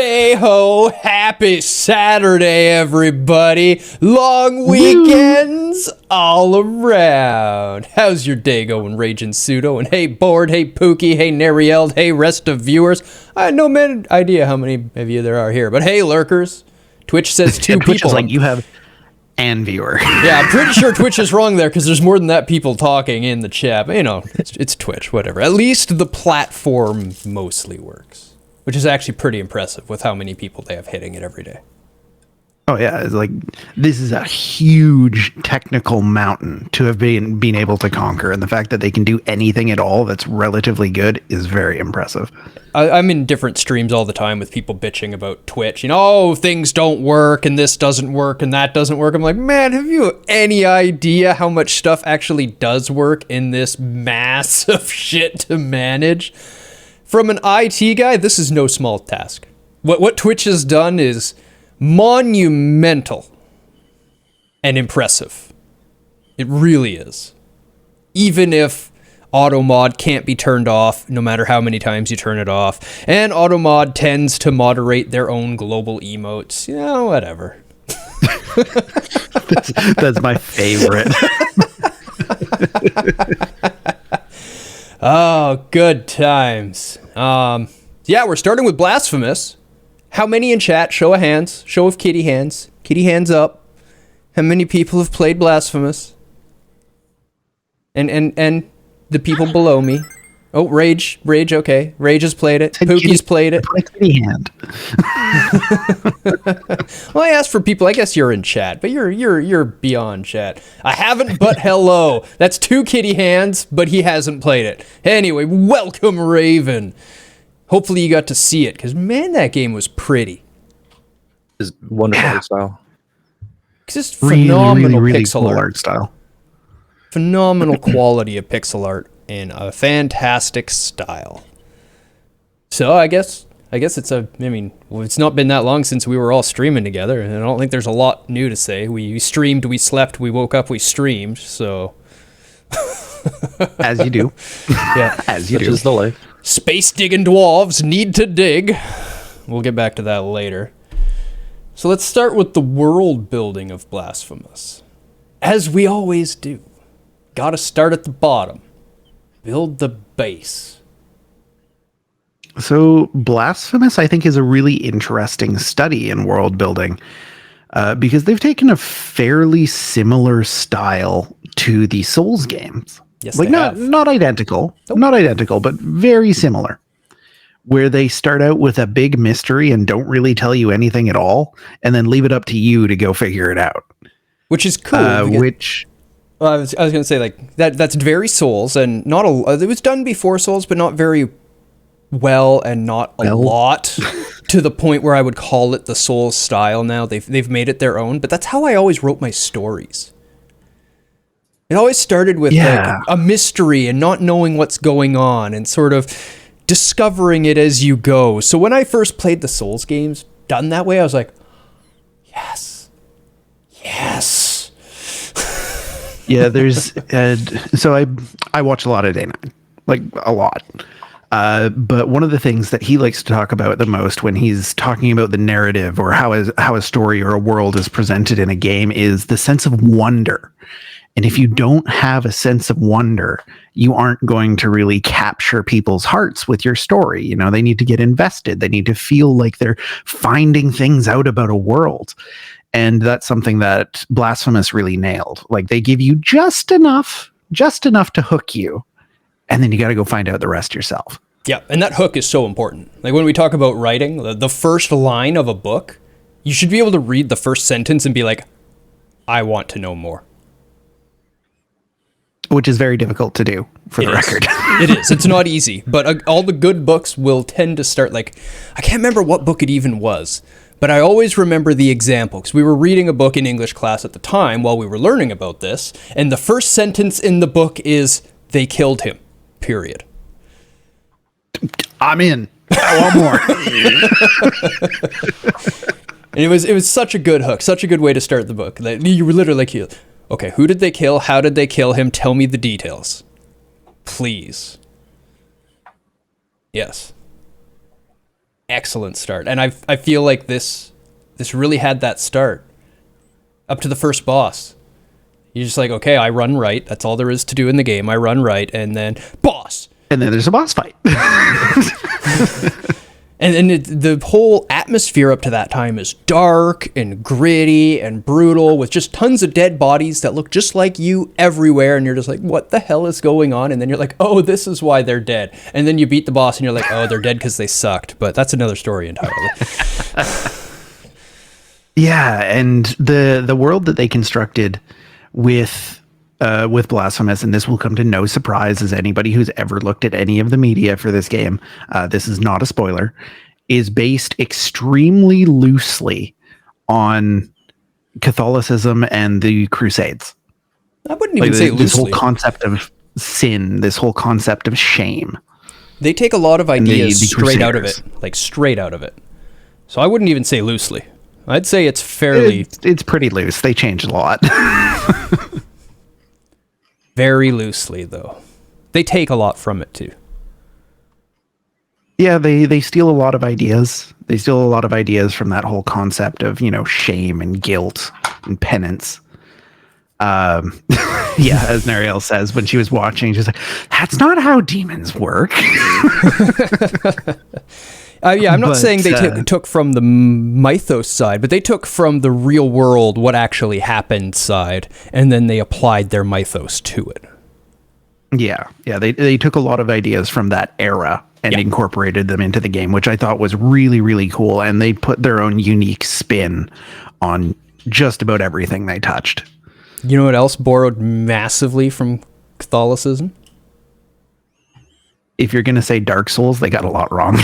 Hey ho, happy Saturday, everybody. Long weekends all around. How's your day going, Raging Pseudo? And hey, Bored, hey, Pookie, hey, Nerield, hey, rest of viewers. I had no idea how many of you there are here, but hey, lurkers. Twitch says two Twitch people. Is like you have and viewer. Yeah, I'm pretty sure Twitch is wrong there because there's more than that people talking in the chat. But, you know, it's Twitch, whatever. At least the platform mostly works. Which is actually pretty impressive with how many people they have hitting it every day. Oh yeah, it's like this is a huge technical mountain to have been able to conquer, and the fact that they can do anything at all that's relatively good is very impressive. I'm in different streams all the time with people bitching about Twitch. You know, oh, things don't work, and this doesn't work, and that doesn't work. I'm like, man, have you any idea how much stuff actually does work in this mass of shit to manage? From an IT guy, this is no small task. What Twitch has done is monumental and impressive. It really is. Even if auto-mod can't be turned off, no matter how many times you turn it off, and auto-mod tends to moderate their own global emotes, you know, whatever. That's my favorite. Oh, good times. Yeah, we're starting with Blasphemous. How many in chat? Show of hands. Show of kitty hands. Kitty hands up. How many people have played Blasphemous? And the people below me. Oh, Rage, okay. Rage has played it. Pookie's played it. Kitty hand. Well, I asked for people. I guess you're in chat, but you're beyond chat. I haven't, but hello. That's two kitty hands, but he hasn't played it. Anyway, welcome, Raven. Hopefully you got to see it, because man, that game was pretty. It's wonderful art style. Just phenomenal really pixel cool art. art style. Phenomenal quality of pixel art in a fantastic style. So I guess it's it's not been that long since we were all streaming together, and I don't think there's a lot new to say. We streamed, we slept, we woke up, we streamed, so... As you do. Yeah. As you Such do. is the life. Space digging dwarves need to dig. We'll get back to that later. So let's start with the world building of Blasphemous. As we always do. Gotta start at the bottom. Build the base. So Blasphemous, I think, is a really interesting study in world building because they've taken a fairly similar style to the Souls games. Yes, like they have. not identical, Nope. not identical, but very similar. Where they start out with a big mystery and don't really tell you anything at all, and then leave it up to you to go figure it out. Which is cool. Well, I was going to say, like, that's very Souls, and not it was done before Souls, but not very well, and not a lot to the point where I would call it the Souls style now. They've made it their own, but that's how I always wrote my stories. It always started with like a mystery and not knowing what's going on and sort of discovering it as you go. So when I first played the Souls games done that way, I was like, yes. Yeah, there's so I watch a lot of Day 9, like a lot. But one of the things that he likes to talk about the most when he's talking about the narrative or how a story or a world is presented in a game is the sense of wonder. And if you don't have a sense of wonder, you aren't going to really capture people's hearts with your story. You know, they need to get invested. They need to feel like they're finding things out about a world. And that's something that Blasphemous really nailed. Like they give you just enough to hook you. And then you got to go find out the rest yourself. Yeah, and that hook is so important. Like when we talk about writing, the first line of a book, you should be able to read the first sentence and be like, I want to know more. Which is very difficult to do, for the record. It is. It's not easy. But all the good books will tend to start like, I can't remember what book it even was, but I always remember the example, because we were reading a book in English class at the time while we were learning about this, and the first sentence in the book is, they killed him, period. I'm in. I want more. And it was such a good hook, such a good way to start the book. That you were literally like, okay, who did they kill? How did they kill him? Tell me the details. Please. Yes. excellent start. And I feel like this really had that start up to the first boss. You're just like, okay, I run right. That's all there is to do in the game. I run right, and then boss. And then there's a boss fight. And the whole atmosphere up to that time is dark and gritty and brutal with just tons of dead bodies that look just like you everywhere. And you're just like, what the hell is going on? And then you're like, oh, this is why they're dead. And then you beat the boss and you're like, oh, they're dead because they sucked. But that's another story entirely. Yeah, and the world that they constructed with Blasphemous, and this will come to no surprise as anybody who's ever looked at any of the media for this game, this is not a spoiler, is based extremely loosely on Catholicism and the Crusades. I wouldn't even say loosely. This whole concept of sin, this whole concept of shame. They take a lot of ideas straight out of it, like straight out of it. So I wouldn't even say loosely. I'd say it's fairly... It's pretty loose. They changed a lot. Very loosely, though. They take a lot from it, too. Yeah, they steal a lot of ideas. They steal a lot of ideas from that whole concept of, shame and guilt and penance. Yeah, as Nariel says, when she was watching, she's like, that's not how demons work. Yeah, I'm not saying they took from the mythos side, but they took from the real world what actually happened side, and then they applied their mythos to it. Yeah, they took a lot of ideas from that era and incorporated them into the game, which I thought was really, really cool, and they put their own unique spin on just about everything they touched. You know what else borrowed massively from Catholicism? If you're going to say Dark Souls, they got a lot wrong.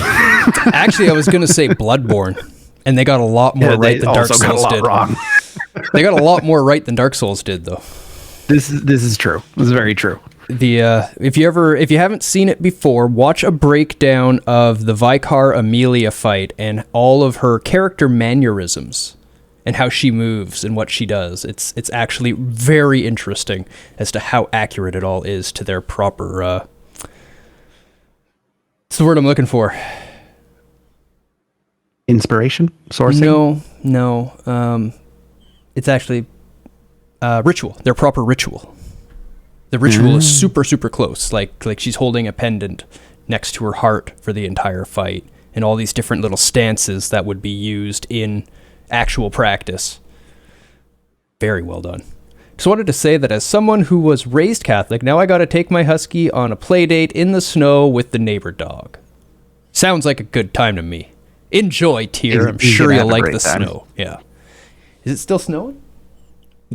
Actually, I was going to say Bloodborne, and they got a lot more right than Dark Souls did. Wrong. They got a lot more right than Dark Souls did, though. This is true. This is very true. If you haven't seen it before, watch a breakdown of the Vicar Amelia fight and all of her character mannerisms and how she moves and what she does. It's actually very interesting as to how accurate it all is to their proper. What's the word I'm looking for? Inspiration? Sourcing? No. It's actually ritual. Their proper ritual. The ritual is super, super close. Like she's holding a pendant next to her heart for the entire fight, and all these different little stances that would be used in actual practice. Very well done. Just wanted to say that as someone who was raised Catholic, now I got to take my husky on a play date in the snow with the neighbor dog. Sounds like a good time to me. Enjoy, Tyr. I'm sure you'll like the snow. Yeah. Is it still snowing?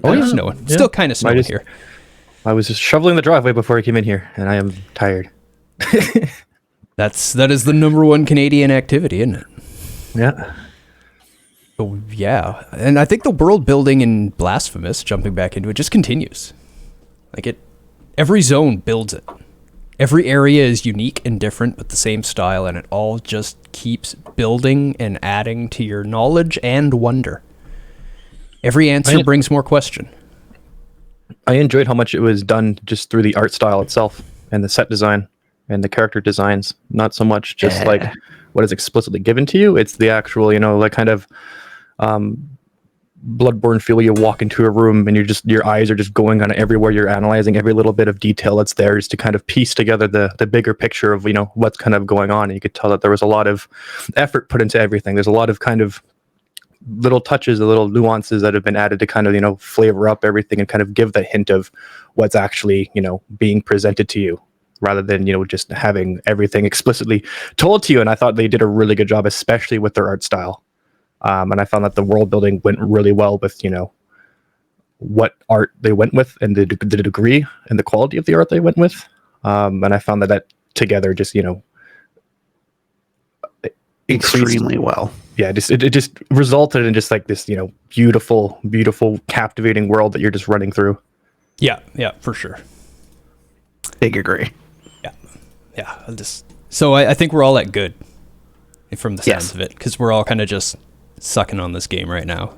Oh, it's snowing. Yeah. Still kind of snowing here. I was just shoveling the driveway before I came in here, and I am tired. That is the number one Canadian activity, isn't it? Yeah. Oh, yeah. And I think the world building in Blasphemous, jumping back into it, just continues. Every zone builds it. Every area is unique and different, but the same style, and it all just keeps building and adding to your knowledge and wonder. Every answer brings more question. I enjoyed how much it was done just through the art style itself and the set design and the character designs. Not so much just like what is explicitly given to you. It's the actual, kind of Bloodborne feel. You walk into a room and your eyes are just going on everywhere. You're analyzing every little bit of detail that's there just to kind of piece together the bigger picture of, what's kind of going on. And you could tell that there was a lot of effort put into everything. There's a lot of kind of little touches, the little nuances that have been added to kind of, flavor up everything and kind of give the hint of what's actually, being presented to you rather than, just having everything explicitly told to you. And I thought they did a really good job, especially with their art style. And I found that the world building went really well with, what art they went with and the degree and the quality of the art they went with. And I found that together just, extremely well. Yeah, it just resulted in just like this, beautiful, beautiful, captivating world that you're just running through. Yeah, for sure. Big agree. Yeah. So I think we're all at good from the sounds of it, because we're all kind of just sucking on this game right now.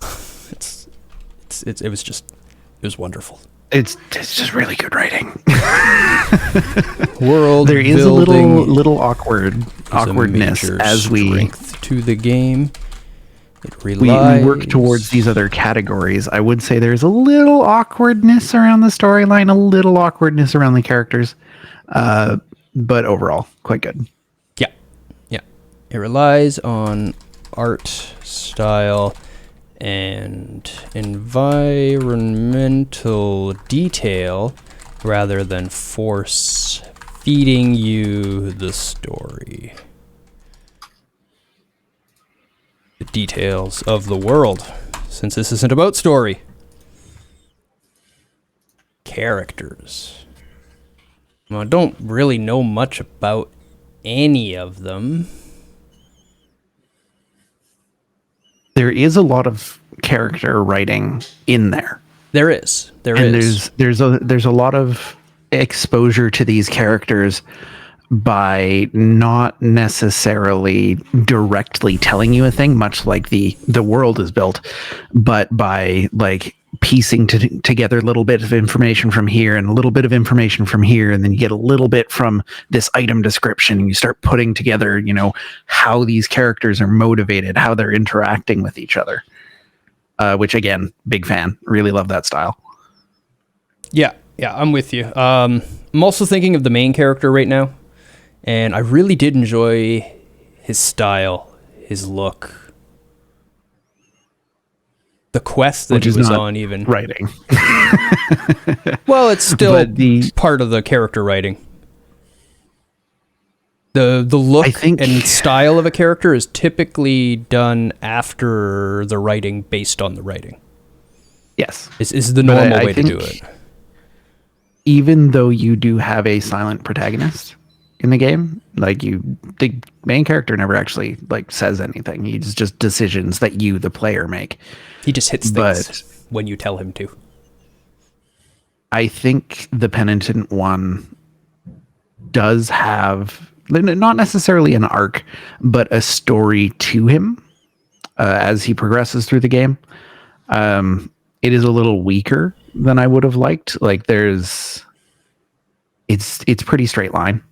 It was wonderful. It's just really good writing. World There is a little awkwardness major as we strength to the game. It relies. we work towards these other categories. I would say there's a little awkwardness around the storyline, a little awkwardness around the characters, but overall, quite good. Yeah, yeah. It relies on art style and environmental detail rather than force feeding you the story. The details of the world, since this isn't about story. Characters. Well, I don't really know much about any of them. There is a lot of character writing in there. There is. There's a lot of exposure to these characters by not necessarily directly telling you a thing, much like the world is built, but by like piecing together a little bit of information from here and a little bit of information from here, and then you get a little bit from this item description, and you start putting together, how these characters are motivated, how they're interacting with each other. Which again, big fan. Really love that style. Yeah, I'm with you. I'm also thinking of the main character right now, and I really did enjoy his style, his look, the quest that Which he is was not on even. Writing. Well, it's still But part of the character writing. The look and style of a character is typically done after the writing based on the writing. Yes. Is the normal way to do it. Even though you do have a silent protagonist in the game, the main character never actually says anything. He's just decisions that you, the player, make. He just hits things when you tell him to. I think the Penitent one does have not necessarily an arc, but a story to him as he progresses through the game. It is a little weaker than I would have liked. It's pretty straight line.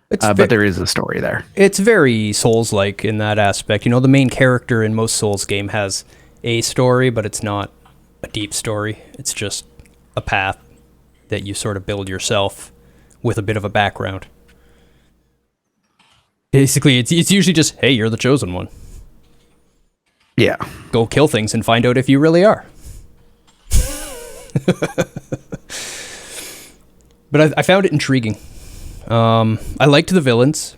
But there is a story there. It's very Souls-like in that aspect. The main character in most Souls game has a story, but it's not a deep story. It's just a path that you sort of build yourself with a bit of a background. Basically, it's usually just, hey, you're the chosen one. Yeah. Go kill things and find out if you really are. But I found it intriguing. I liked the villains.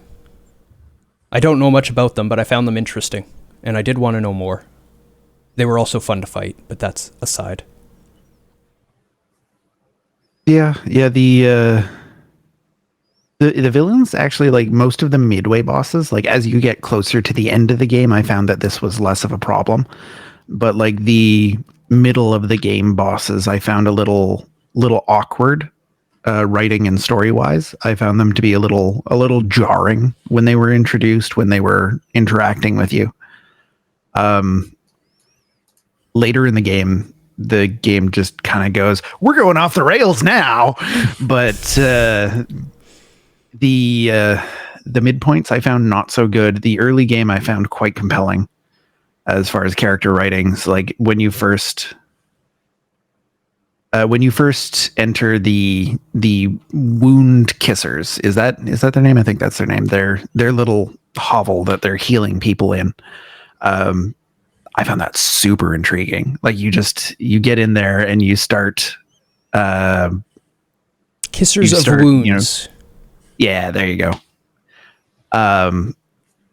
I don't know much about them, but I found them interesting, and I did want to know more. They were also fun to fight, but that's aside. Yeah, the villains actually, most of the midway bosses, as you get closer to the end of the game, I found that this was less of a problem. But the middle of the game bosses, I found a little awkward. Writing and story wise, I found them to be a little jarring when they were introduced, when they were interacting with you. Later in the game just kind of goes, we're going off the rails now. But the midpoints I found not so good. The early game I found quite compelling as far as character writings. When you first enter the wound kissers, is that their name? I think that's their name. Their little hovel that they're healing people in. I found that super intriguing. You get in there and you start Kissers of Wounds. Yeah, there you go.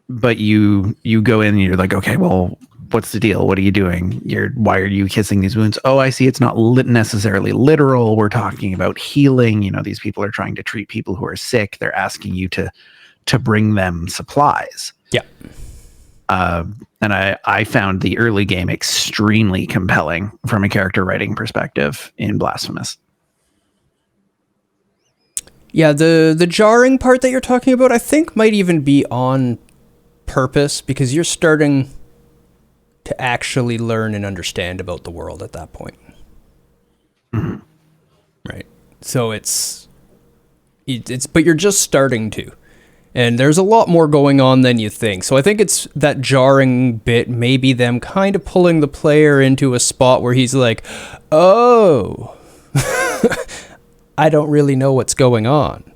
But you go in and you're like, okay, well, what's the deal? What are you doing? Why are you kissing these wounds? Oh, I see. It's not necessarily literal. We're talking about healing. These people are trying to treat people who are sick. They're asking you to bring them supplies. Yeah. And I found the early game extremely compelling from a character writing perspective in Blasphemous. Yeah, the jarring part that you're talking about, I think might even be on purpose, because you're starting to actually learn and understand about the world at that point. Mm-hmm. So but you're just starting to. And there's a lot more going on than you think. So I think it's that jarring bit, maybe them kind of pulling the player into a spot where he's like, oh, I don't really know what's going on.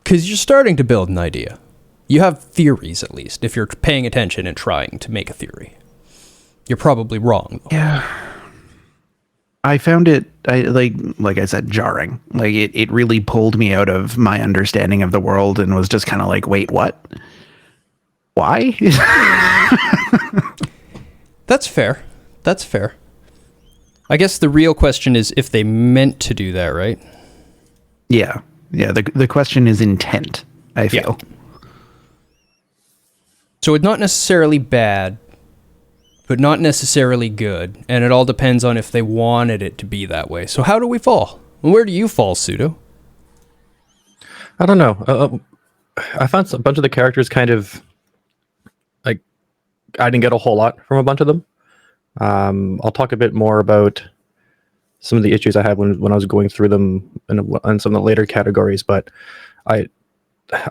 Because you're starting to build an idea. You have theories, at least, if you're paying attention and trying to make a theory. You're probably wrong, though. Yeah. I found it, like I said, jarring. Like it really pulled me out of my understanding of the world and was just kind of like, wait, what? Why? That's fair. That's fair. I guess the real question is if they meant to do that, right? Yeah. Yeah. The question is intent, I feel. Yeah. So it's not necessarily bad, but not necessarily good. And it all depends on if they wanted it to be that way. So how do we fall? Where do you fall, Pseudo? I don't know. I found a bunch of the characters kind of like I didn't get a whole lot from a bunch of them. I'll talk a bit more about some of the issues I had when I was going through them in some of the later categories, but I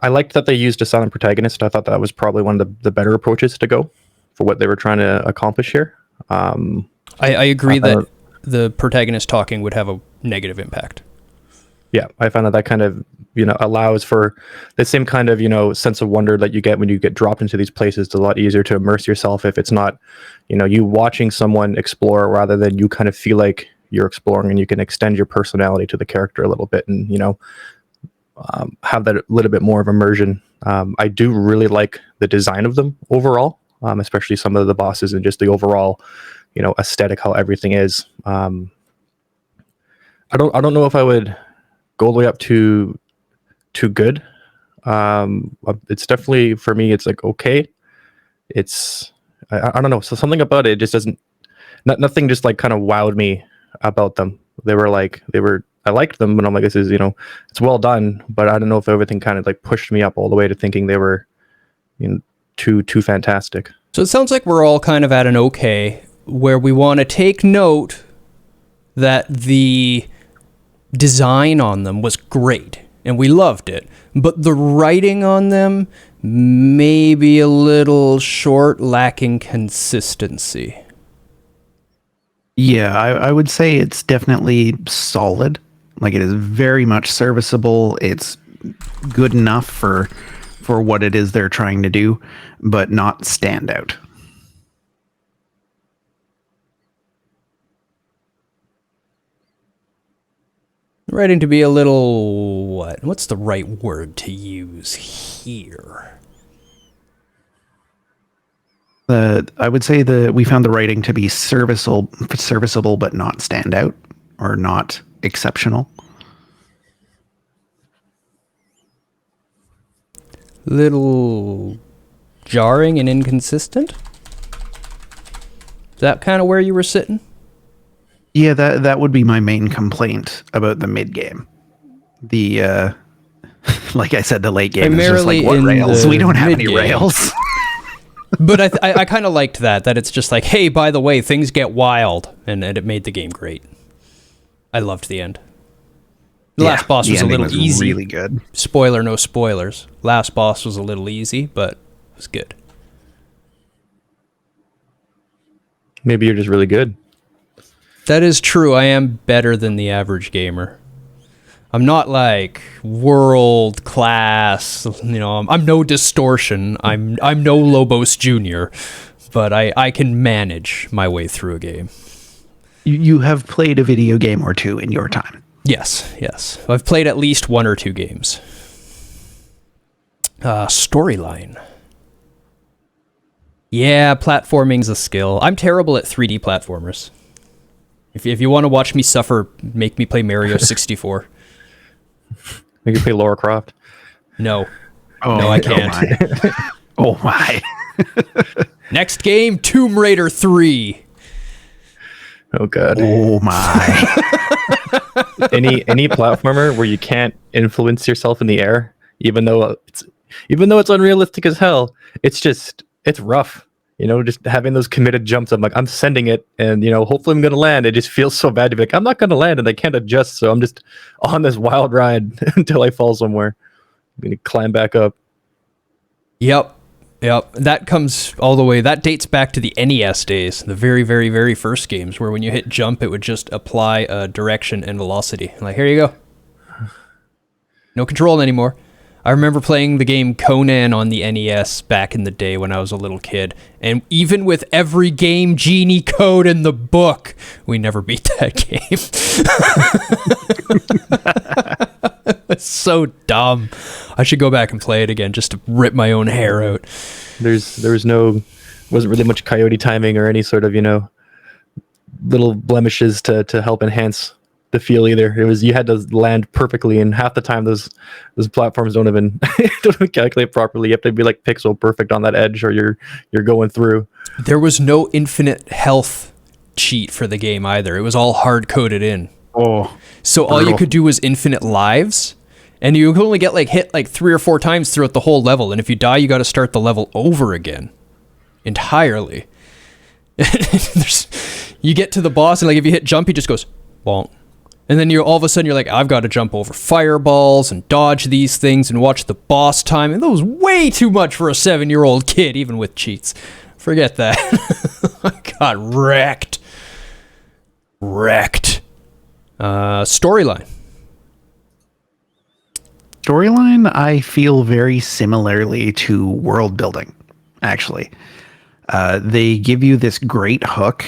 liked that they used a silent protagonist. I thought that was probably one of the better approaches to go for what they were trying to accomplish here. I agree that the protagonist talking would have a negative impact. Yeah, I found that kind of, allows for the same kind of, sense of wonder that you get when you get dropped into these places. It's a lot easier to immerse yourself if it's not, you watching someone explore rather than you kind of feel like you're exploring, and you can extend your personality to the character a little bit and, have that little bit more of immersion. I do really like the design of them overall. Especially some of the bosses and just the overall, aesthetic, how everything is. I don't know if I would go all the way up to good. It's definitely, for me, it's like, okay. It's, I don't know. So something about it just doesn't, nothing just like kind of wowed me about them. I liked them, but I'm like, this is, it's well done, but I don't know if everything kind of like pushed me up all the way to thinking they were, too fantastic. So it sounds like we're all kind of at an okay, where we want to take note that the design on them was great and we loved it, but the writing on them may be a little short, lacking consistency. Yeah, I would say it's definitely solid. Like, it is very much serviceable. It's good enough for what it is they're trying to do, but not stand out. Writing to be a little, what's the right word to use here? I would say we found the writing to be serviceable, but not stand out or not exceptional. Little jarring and inconsistent? Is that kind of where you were sitting? Yeah, that would be my main complaint about the mid game. The like I said, the late game Primarily is just like, what rails? We don't have any mid-game. rails. But I kind of liked that it's just like, hey, by the way, things get wild, and it made the game great. I loved the end. The last boss was a little easy. Really good. Spoiler, no spoilers. Last boss was a little easy, but it was good. Maybe you're just really good. That is true. I am better than the average gamer. I'm not like world class, I'm no Distortion. I'm no Lobos Jr., but I can manage my way through a game. You have played a video game or two in your time. Yes. I've played at least one or two games. Storyline. Yeah, platforming's a skill. I'm terrible at 3D platformers. If you want to watch me suffer, make me play Mario 64. Make you play Lara Croft. No. No, I can't. Oh my. Next game, Tomb Raider 3. Oh god. Oh my. any platformer where you can't influence yourself in the air, even though it's unrealistic as hell, it's rough. Just having those committed jumps. I'm like, I'm sending it, and hopefully I'm gonna land. It just feels so bad to be like, I'm not gonna land, and I can't adjust, so I'm just on this wild ride until I fall somewhere. I'm gonna climb back up. Yep. That comes all the way. That dates back to the NES days, the very, very, very first games, where when you hit jump, it would just apply direction and velocity. Like, here you go. No control anymore. I remember playing the game Conan on the NES back in the day when I was a little kid. And even with every game genie code in the book, we never beat that game. It's so dumb. I should go back and play it again just to rip my own hair out. Wasn't really much coyote timing or any sort of, little blemishes to help enhance the feel either. It was, you had to land perfectly, and half the time those platforms don't even calculate properly. You have to be like pixel perfect on that edge, or you're going through. There was no infinite health cheat for the game either. It was all hard coded in. Oh, so all you could do was infinite lives, and you could only get hit 3 or 4 times throughout the whole level, and if you die, you got to start the level over again entirely. You get to the boss, and if you hit jump, he just goes bonk. And then all of a sudden you're like, I've got to jump over fireballs and dodge these things and watch the boss time. And that was way too much for a 7-year-old kid, even with cheats. Forget that. I got wrecked. Storyline. Storyline, I feel very similarly to world building, actually. They give you this great hook,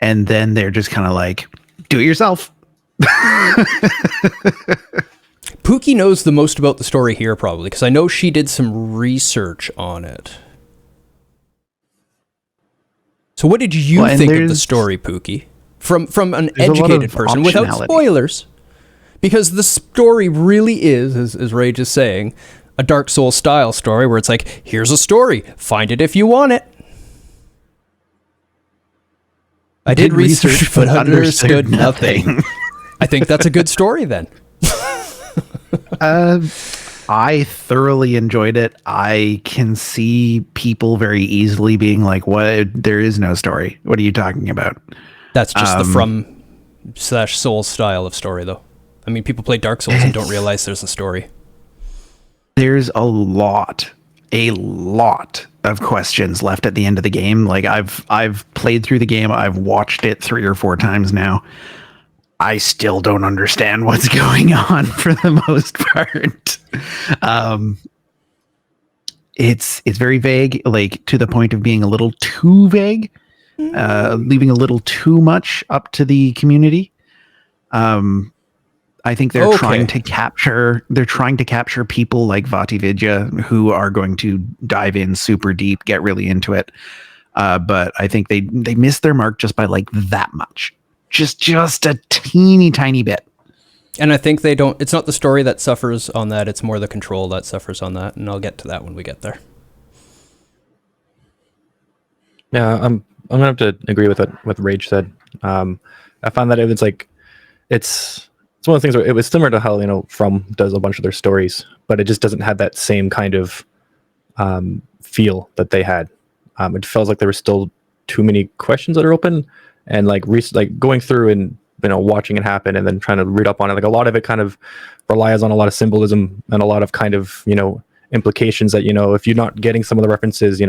and then they're just kind of like, do it yourself. Pookie knows the most about the story here, probably, because I know she did some research on it. So what did you think of the story, Pookie? From an educated person, without spoilers. Because the story really is, as Rage is saying, a Dark Souls style story where it's like, here's a story, find it if you want it. I did research, but understood nothing. I think that's a good story then. I thoroughly enjoyed it. I can see people very easily being like, what? There is no story. What are you talking about? That's just the From/Souls style of story, though. I mean, people play Dark Souls and don't realize there's a story. There's a lot of questions left at the end of the game. Like I've played through the game. I've watched it 3 or 4 times now. I still don't understand what's going on for the most part. It's very vague, like to the point of being a little too vague, leaving a little too much up to the community. I think they're trying to capture people like Vatividya who are going to dive in super deep, get really into it. But I think they missed their mark just by that much. Just a teeny tiny bit. And I think it's not the story that suffers on that, it's more the control that suffers on that, and I'll get to that when we get there. Yeah, I'm gonna have to agree with what Rage said. I found that it was it's one of the things where it was similar to how From does a bunch of their stories, but it just doesn't have that same kind of feel that they had. It feels like there were still too many questions that are open, and going through and watching it happen and then trying to read up on it. A lot of it kind of relies on a lot of symbolism and a lot of kind of implications that if you're not getting some of the references,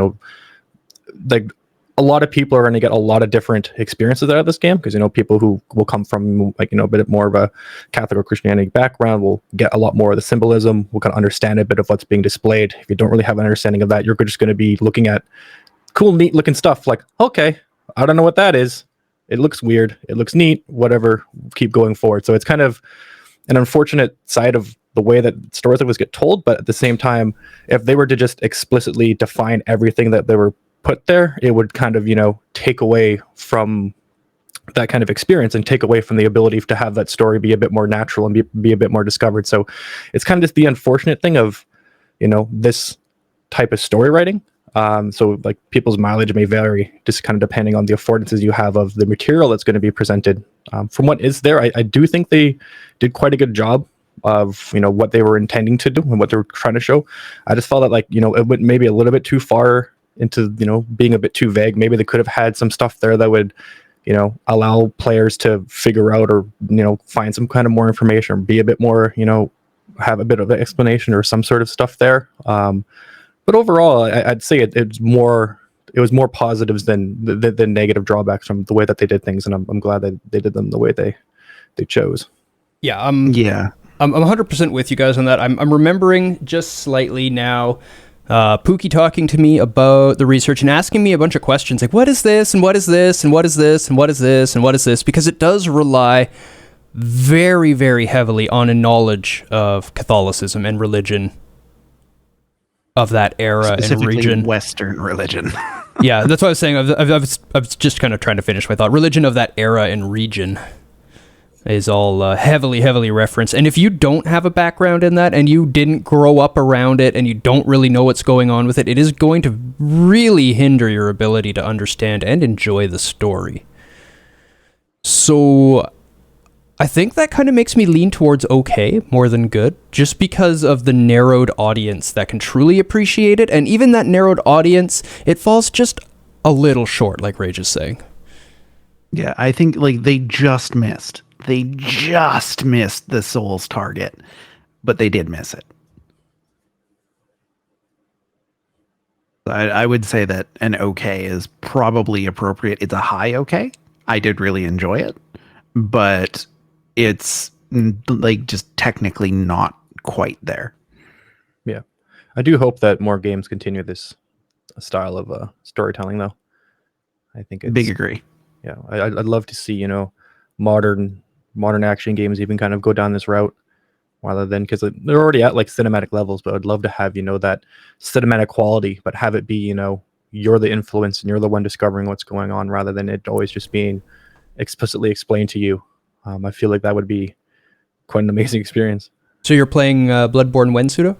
a lot of people are going to get a lot of different experiences out of this game because people who will come from a bit more of a Catholic or Christianity background will get a lot more of the symbolism, will kind of understand a bit of what's being displayed. If you don't really have an understanding of that, you're just going to be looking at cool, neat looking stuff like, okay, I don't know what that is. It looks weird. It looks neat. Whatever. Keep going forward. So it's kind of an unfortunate side of the way that stories like this get told. But at the same time, if they were to just explicitly define everything that they were put there, it would kind of take away from that kind of experience and take away from the ability to have that story be a bit more natural and be a bit more discovered. So it's kind of just the unfortunate thing of this type of story writing. So people's mileage may vary just kind of depending on the affordances you have of the material that's going to be presented. From what is there, I do think they did quite a good job of what they were intending to do and what they were trying to show. I just felt that it went maybe a little bit too far into being a bit too vague. Maybe they could have had some stuff there that would allow players to figure out, or find some kind of more information, or be a bit more, have a bit of an explanation or some sort of stuff there. But overall, I'd say it was more positives than negative drawbacks from the way that they did things, and I'm glad that they did them the way they chose. Yeah, I'm 100% with you guys on that. I'm remembering just slightly now, Pookie talking to me about the research and asking me a bunch of questions like, what is this, and what is this, and what is this, and what is this, and what is this? Because it does rely very, very heavily on a knowledge of Catholicism and religion of that era and region. Western religion. Yeah, that's what I was saying. I was just kind of trying to finish my thought. Religion of that era and region is all heavily, heavily referenced. And if you don't have a background in that, and you didn't grow up around it, and you don't really know what's going on with it, it is going to really hinder your ability to understand and enjoy the story. So I think that kind of makes me lean towards okay more than good, just because of the narrowed audience that can truly appreciate it. And even that narrowed audience, it falls just a little short, like Rage is saying. Yeah, I think they just missed. They just missed the Souls target, but they did miss it. I would say that an okay is probably appropriate. It's a high okay. I did really enjoy it, but it's just technically not quite there. Yeah, I do hope that more games continue this style of storytelling, though. I think it's big agree. Yeah, I'd love to see modern action games even kind of go down this route, rather than, because they're already at cinematic levels, but I'd love to have that cinematic quality, but have it be you're the influence and you're the one discovering what's going on, rather than it always just being explicitly explained to you. I feel like that would be quite an amazing experience. So you're playing Bloodborne when, Pseudo?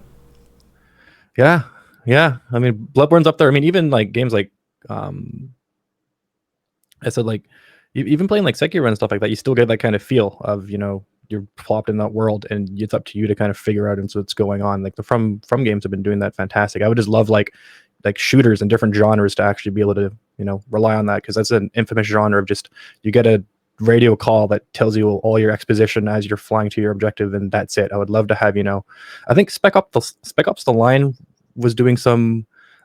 Yeah. I mean, Bloodborne's up there. I mean, even games like I said, even playing Sekiro and stuff like that, you still get that kind of feel of you're plopped in that world, and it's up to you to kind of figure out what's going on. The from games have been doing that fantastic. I would just love like shooters and different genres to actually be able to rely on that, because that's an infamous genre of just you get a radio call that tells you all your exposition as you're flying to your objective, and that's it. I would love to have I think Spec Ops The Line was doing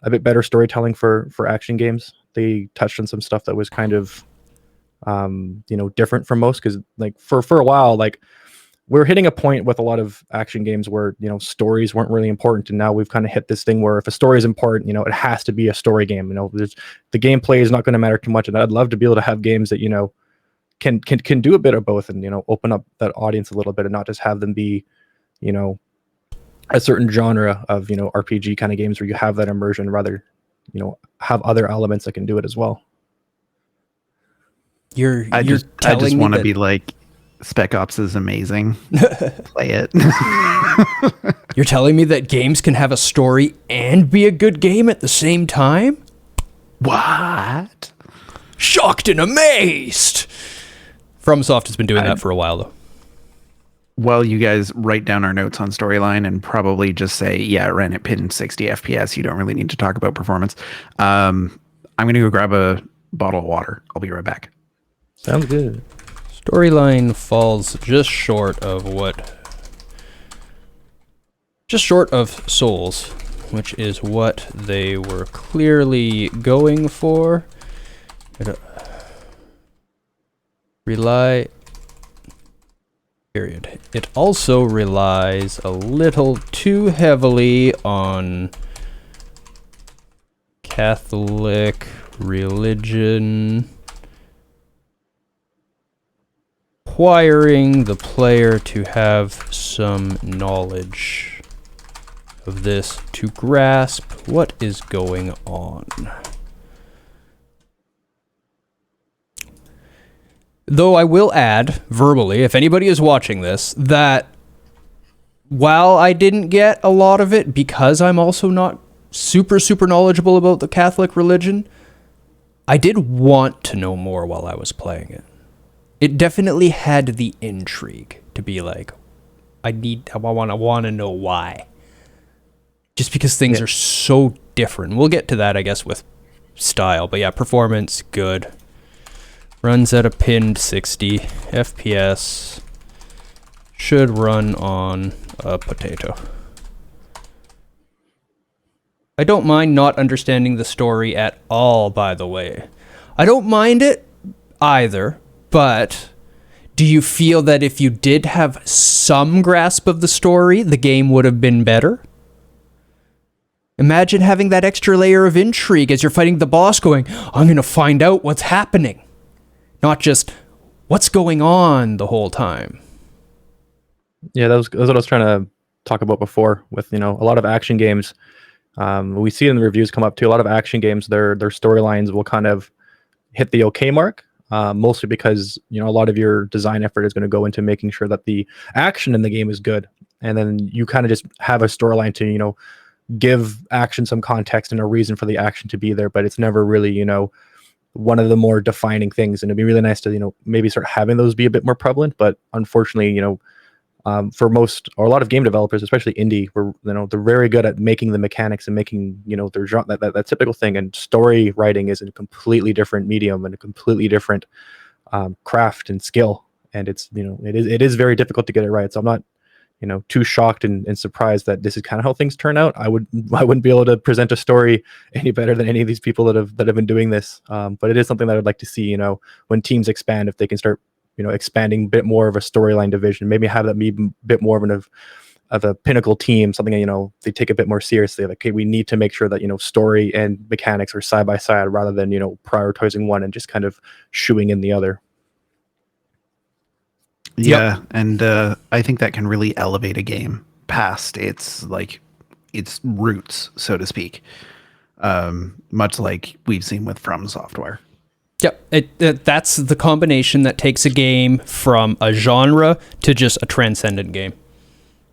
a bit better storytelling for action games. They touched on some stuff that was kind of different from most, because for a while we're hitting a point with a lot of action games where stories weren't really important, and now we've kind of hit this thing where if a story is important, it has to be a story game. The gameplay is not going to matter too much, and I'd love to be able to have games that can do a bit of both, and open up that audience a little bit, and not just have them be a certain genre of RPG kind of games where you have that immersion, rather have other elements that can do it as well. I just want to be like, Spec Ops is amazing. Play it. You're telling me that games can have a story and be a good game at the same time? What? Shocked and amazed! FromSoft has been doing that for a while, though. Well, you guys write down our notes on storyline and probably just say, yeah, it ran at pin 60 FPS. You don't really need to talk about performance. I'm going to go grab a bottle of water. I'll be right back. Sounds good. Storyline falls just short of Souls, which is what they were clearly going for. It also relies a little too heavily on Catholic religion, requiring the player to have some knowledge of this to grasp what is going on. Though I will add, verbally, if anybody is watching this, that while I didn't get a lot of it because I'm also not super knowledgeable about the Catholic religion, I did want to know more while I was playing it. It definitely had the intrigue to be like, I want to know why. just because things are so different. We'll get to that, I guess, with style. But yeah, performance, good. Runs at a pinned 60. FPS should run on a potato. I don't mind not understanding the story at all, by the way. I don't mind it either, but do you feel that if you did have some grasp of the story, the game would have been better? Imagine having that extra layer of intrigue as you're fighting the boss going, I'm going to find out what's happening. Not just what's going on the whole time. Yeah, that was what I was trying to talk about before with, a lot of action games. We see it in the reviews come up too. A lot of action games, their storylines will kind of hit the okay mark, mostly because, a lot of your design effort is going to go into making sure that the action in the game is good. And then you kind of just have a storyline to, give action some context and a reason for the action to be there, but it's never really, one of the more defining things. And it'd be really nice to, maybe start having those be a bit more prevalent. But unfortunately, for most or a lot of game developers, especially indie, where they're very good at making the mechanics and making their genre, that typical thing. And story writing is a completely different medium and a completely different craft and skill. And it's it is very difficult to get it right. So I'm not too shocked and surprised that this is kind of how things turn out. I wouldn't be able to present a story any better than any of these people that have been doing this. But it is something that I'd like to see, when teams expand, if they can start, expanding a bit more of a storyline division, maybe have that be a bit more of a pinnacle team, something that, they take a bit more seriously. Like, okay, we need to make sure that, story and mechanics are side by side rather than, prioritizing one and just kind of shooing in the other. Yeah, yep. And I think that can really elevate a game past its roots, so to speak. Much like we've seen with From Software. Yep, that's the combination that takes a game from a genre to just a transcendent game.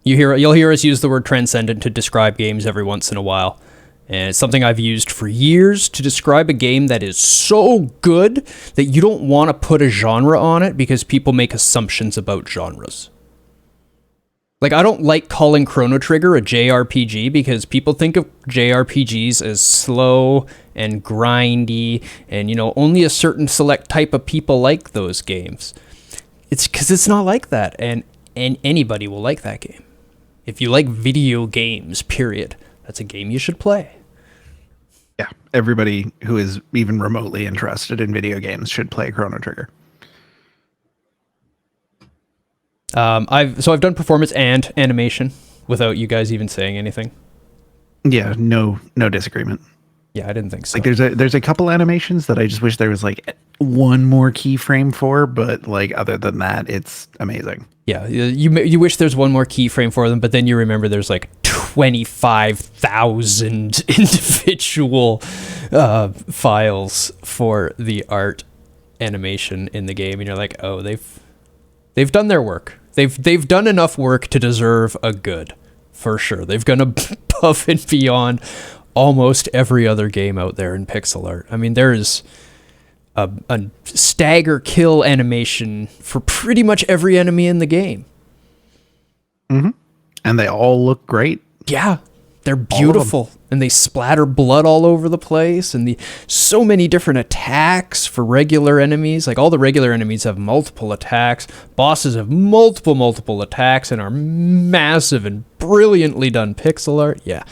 You'll hear us use the word transcendent to describe games every once in a while. And it's something I've used for years to describe a game that is so good that you don't want to put a genre on it because people make assumptions about genres. Like, I don't like calling Chrono Trigger a JRPG because people think of JRPGs as slow and grindy and, only a certain select type of people like those games. It's because it's not like that, and anybody will like that game. If you like video games, period, that's a game you should play. Yeah, everybody who is even remotely interested in video games should play Chrono Trigger. I've done performance and animation without you guys even saying anything. Yeah, no disagreement. Yeah, I didn't think so. Like, there's a couple animations that I just wish there was like one more keyframe for, but like other than that, it's amazing. Yeah, you wish there's one more keyframe for them, but then you remember there's like 25,000 individual files for the art animation in the game, and you're like, oh, they've done their work. They've done enough work to deserve a good, for sure. They've gone above and beyond almost every other game out there in pixel art. I mean, there is a stagger kill animation for pretty much every enemy in the game. Mm-hmm. And they all look great. Yeah, they're beautiful, and they splatter blood all over the place, and so many different attacks for regular enemies. Like, all the regular enemies have multiple attacks. Bosses have multiple attacks and are massive and brilliantly done pixel art. Yeah.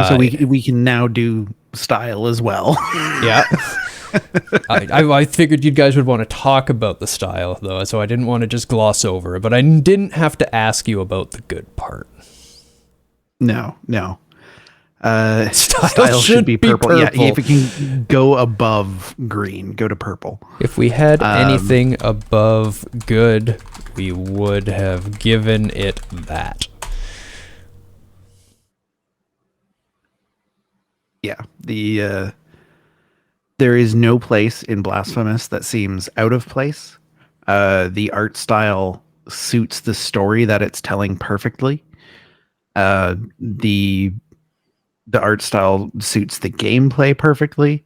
So we can now do style as well. Yeah. I figured you guys would want to talk about the style, though, so I didn't want to just gloss over it, but I didn't have to ask you about the good part. No. Style should be purple. Yeah, if it can go above green, go to purple. If we had anything above good, we would have given it that. Yeah, there is no place in Blasphemous that seems out of place. The art style suits the story that it's telling perfectly. The art style suits the gameplay perfectly.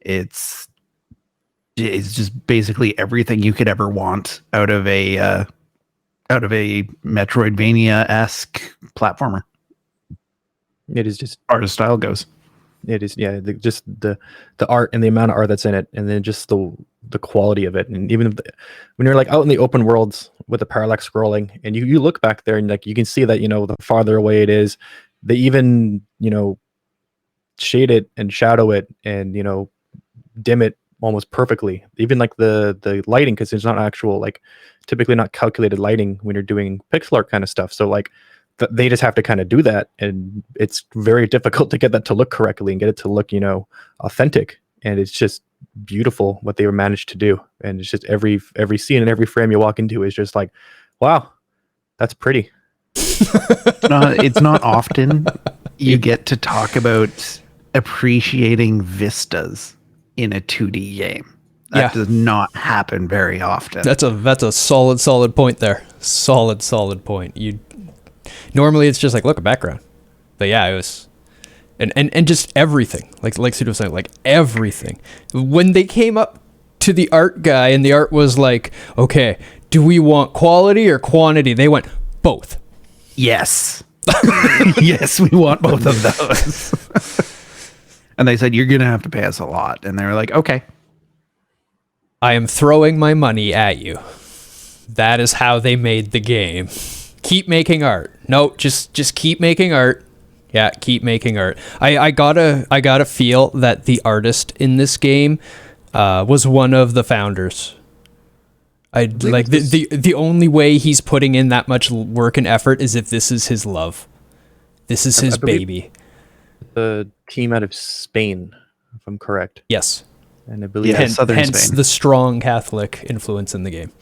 It's just basically everything you could ever want out of a out of a Metroidvania-esque platformer, It is just, art style goes. it is, yeah, just the art and the amount of art that's in it, and then just the quality of it. And even if when you're like out in the open worlds with the parallax scrolling, and you look back there and like you can see that, you know, the farther away it is, they even, you know, shade it and shadow it and, you know, dim it almost perfectly. Even like the lighting, because there's not actual, like, typically not calculated lighting when you're doing pixel art kind of stuff. So like they just have to kind of do that, and it's very difficult to get that to look correctly and get it to look, you know, authentic. And it's just beautiful what they managed to do. And it's just every scene and every frame you walk into is just like, wow, that's pretty. It's not often you get to talk about appreciating vistas in a 2D game. That does not happen very often. That's a solid point there. Solid point. You normally it's just like, look, a background. But yeah, it was and just everything. Like Sudo was saying, like everything. When they came up to the art guy and the art was like, okay, do we want quality or quantity? They went both. Yes. Yes, we want both of those. And they said, you're going to have to pay us a lot. And they were like, okay. I am throwing my money at you. That is how they made the game. Keep making art. No, just keep making art. Yeah, keep making art. I gotta feel that the artist in this game was one of the founders. I like the only way he's putting in that much work and effort is if this is his love. This is his baby. The team out of Spain, if I'm correct. Yes. And I believe Southern hence Spain. the strong Catholic influence in the game.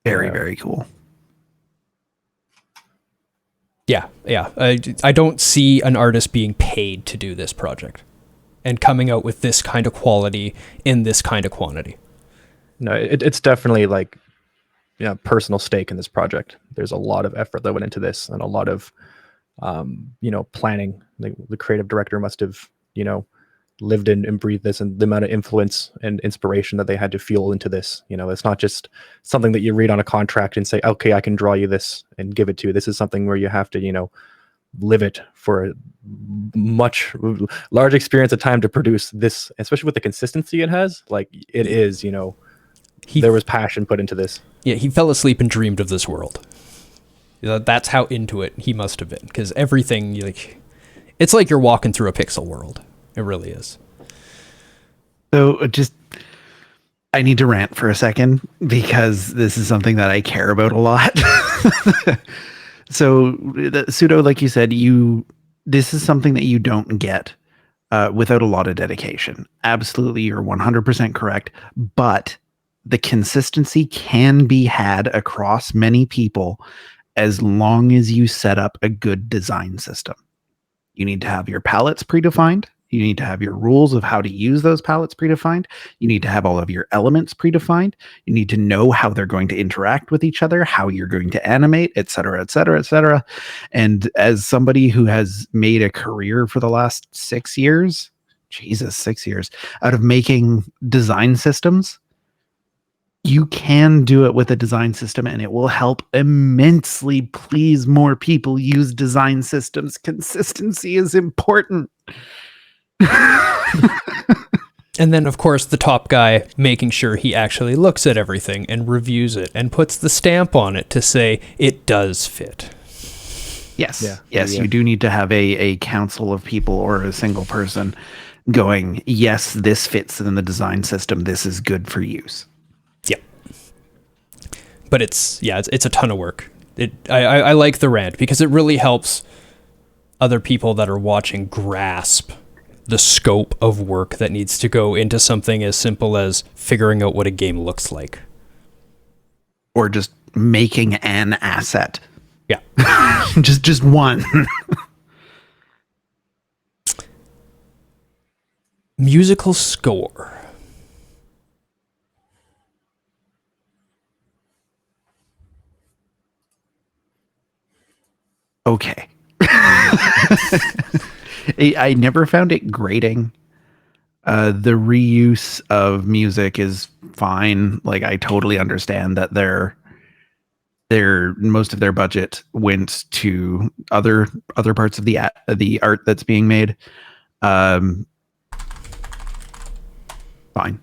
Very, very cool. Yeah. I don't see an artist being paid to do this project and coming out with this kind of quality in this kind of quantity. No, it's definitely like, you know, personal stake in this project. There's a lot of effort that went into this, and a lot of, you know, planning. The creative director must have, you know, lived in and breathed this, and the amount of influence and inspiration that they had to fuel into this. You know, it's not just something that you read on a contract and say, okay, I can draw you this and give it to you. This is something where you have to, you know, live it for a much large experience of time to produce this, especially with the consistency it has. Like, it is, you know, there was passion put into this. Yeah, he fell asleep and dreamed of this world. That's how into it he must have been, because everything, like, it's like you're walking through a pixel world. It really is. So I need to rant for a second because this is something that I care about a lot. So Sudo, like you said, this is something that you don't get without a lot of dedication. Absolutely, you're 100% correct. But the consistency can be had across many people as long as you set up a good design system. You need to have your palettes predefined. You need to have your rules of how to use those palettes predefined. You need to have all of your elements predefined. You need to know how they're going to interact with each other, how you're going to animate, et cetera, et cetera, et cetera. And as somebody who has made a career for the last 6 years, 6 years, out of making design systems, you can do it with a design system, and it will help immensely please more people use design systems. Consistency is important. And then, of course, the top guy making sure he actually looks at everything and reviews it and puts the stamp on it to say it does fit. Yes. Yeah. Yes, Yeah. you do need to have a council of people or a single person going, yes, this fits in the design system. This is good for use. Yep. But it's a ton of work. I like the rant because it really helps other people that are watching grasp the scope of work that needs to go into something as simple as figuring out what a game looks like. Or just making an asset. Yeah. just one. Musical score. Okay. I never found it grating. The reuse of music is fine. Like I totally understand that their most of their budget went to other parts of the art that's being made. Um, Fine,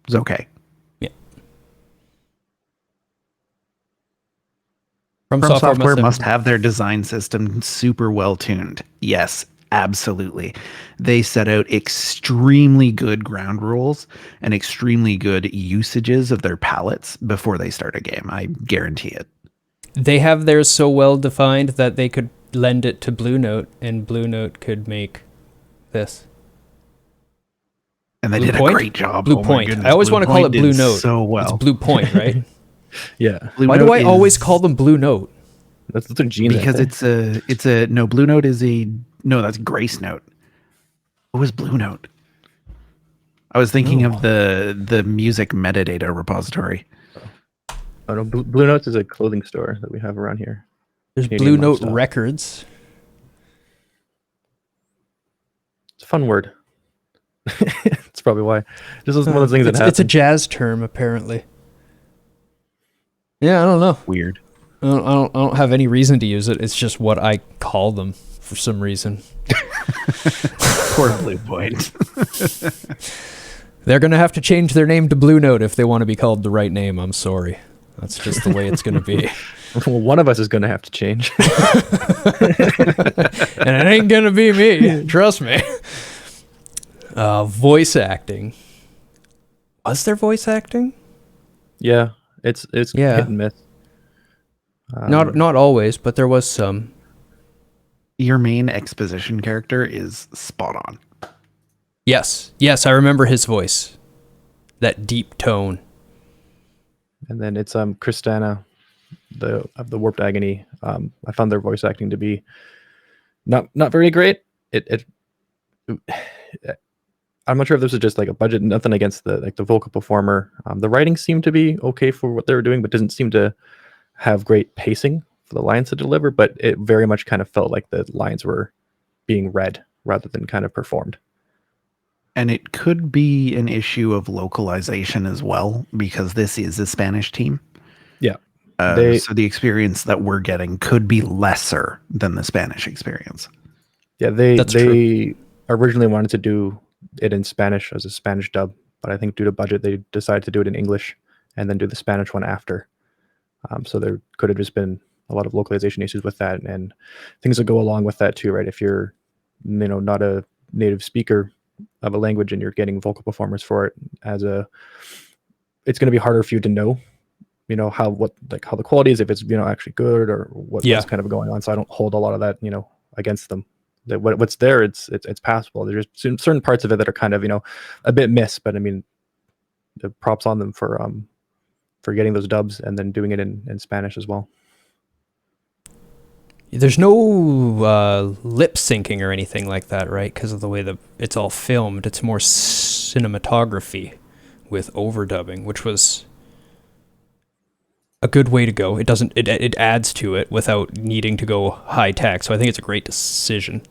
it's okay. Yeah. From Software must have their design system super well tuned. Yes, absolutely. They set out extremely good ground rules and extremely good usages of their palettes before they start a game. I guarantee it. They have theirs so well defined that they could lend it to Blue Note, and Blue Note could make this. And they Blue did Point? a great job. Blue Oh my Point. goodness, I always Blue want to call it Point Blue did Note. so well. It's Blue Point, right? Yeah. Blue Why do Note I always is- call them Blue Note? That's a gene. because it's a no, Blue Note is a no, that's Grace Note. What was Blue Note? I was thinking No. of the music metadata repository. Oh, no, Blue Notes is a clothing store that we have around here. There's Canadian Blue Note lifestyle. Records. It's a fun word. It's probably why. This is one of those things that happens. It's a jazz term, apparently. Yeah, I don't know. Weird. I don't have any reason to use it. It's just what I call them for some reason. Poor Blue Point. They're gonna have to change their name to Blue Note if they want to be called the right name. I'm sorry. That's just the way it's gonna be. Well, one of us is going to have to change. And it ain't gonna be me. Trust me. Voice acting. Was there voice acting? Yeah, it's Yeah. hit and miss. Not always, but there was some. Your main exposition character is spot on. Yes, I remember his voice. That deep tone. And then it's Kristana, of the Warped Agony. I found their voice acting to be not very great. I'm not sure if this is just like a budget. Nothing against the vocal performer. The writing seemed to be okay for what they were doing, but didn't seem to have great pacing for the lines to deliver. But it very much kind of felt like the lines were being read rather than kind of performed. And it could be an issue of localization as well, because this is a Spanish team. Yeah. So the experience that we're getting could be lesser than the Spanish experience. Yeah, they originally wanted to do it in Spanish as a Spanish dub, but I think due to budget, they decided to do it in English and then do the Spanish one after. So there could have just been a lot of localization issues with that, and things that go along with that too, right? If you're, not a native speaker of a language and you're getting vocal performers for it, it's going to be harder for you to know, how the quality is, if it's actually good or what's kind of going on. So I don't hold a lot of that against them. That what's there, it's passable. There's certain parts of it that are kind of a bit missed, but I mean, the props on them for getting those dubs and then doing it in Spanish as well. There's no lip syncing or anything like that, right? Because of the way that it's all filmed. It's more cinematography with overdubbing, which was a good way to go. It adds to it without needing to go high tech. So I think it's a great decision.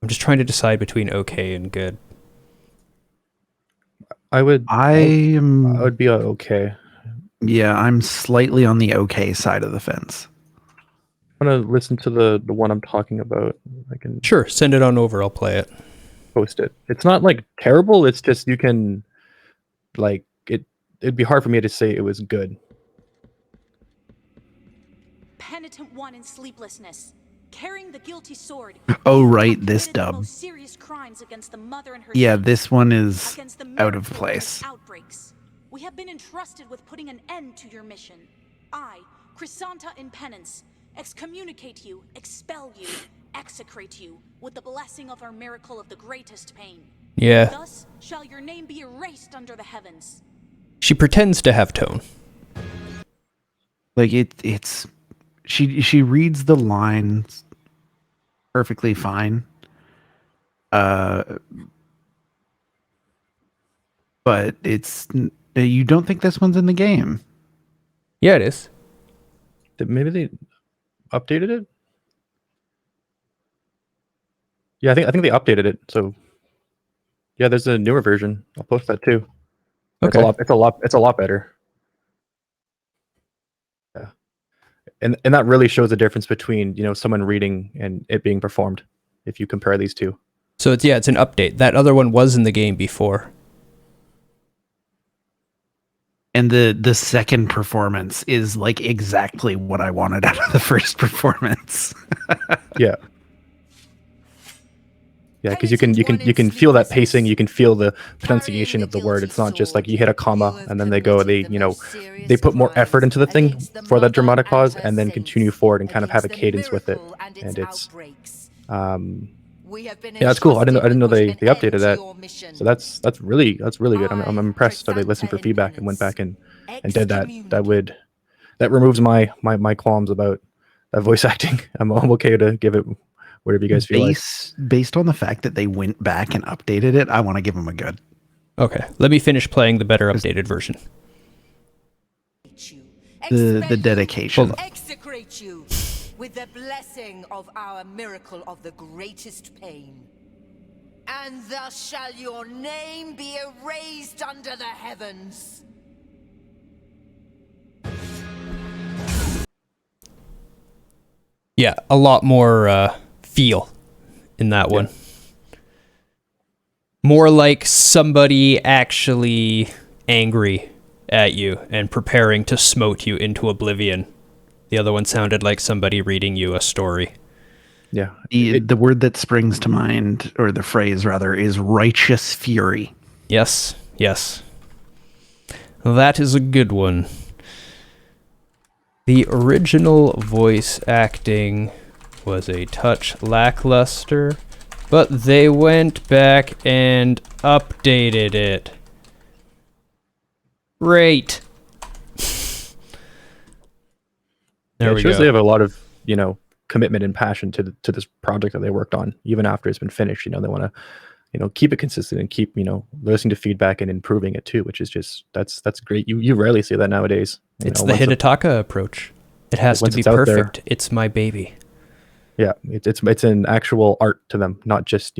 I'm just trying to decide between okay and good. I would be okay. Yeah, I'm slightly on the okay side of the fence. I'm gonna listen to the one I'm talking about. I can Sure, send it on over. I'll play it. post it. It's not like terrible. It's just you can it'd be hard for me to say it was good. Penitent one in sleeplessness, carrying the guilty sword. Oh, you right, have this committed the dub. most serious crimes against the mother and her Yeah, son, this one is against the out of miracle place. Outbreaks. We have been entrusted with putting an end to your mission. I, Chrysanta in penance, excommunicate you, expel you, execrate you with the blessing of our miracle of the greatest pain. Yeah. Thus shall your name be erased under the heavens. She pretends to have tone. Like it's she reads the lines perfectly fine. But it's you don't think this one's in the game. Yeah, it is. Maybe they updated it. Yeah, I think they updated it. So yeah, there's a newer version. I'll post that too. Okay. It's a lot better. Yeah. And that really shows the difference between, someone reading and it being performed if you compare these two. So it's an update. That other one was in the game before. And the second performance is like exactly what I wanted out of the first performance. Yeah. Yeah, because you can feel that pacing, you can feel the pronunciation of the word. It's not just like you hit a comma and then they put more effort into the thing for that dramatic pause and then continue forward and kind of have a cadence with it. And it's that's cool. I didn't know they updated that. So that's really good. I'm impressed that they listened for feedback and went back and did that. That removes my qualms about voice acting. I'm okay to give it whatever you guys feel like. Based on the fact that they went back and updated it, I want to give them a good. Okay, let me finish playing the better updated version. The dedication. Execrate you with the blessing of our miracle of the greatest pain. And thus shall your name be erased under the heavens. Yeah, a lot more feel in that one. More like somebody actually angry at you and preparing to smote you into oblivion. The other one sounded like somebody reading you a story. Yeah. The word that springs to mind, or the phrase rather, is righteous fury. Yes. That is a good one. The original voice acting was a touch lackluster, but they went back and updated it. Great. There we go. They have a lot of, commitment and passion to this project that they worked on, even after it's been finished. They want to, keep it consistent and keep, listening to feedback and improving it too, which is just, that's great. You rarely see that nowadays. It's the Hidetaka approach. It has to be perfect. It's my baby. Yeah, it's an actual art to them, not just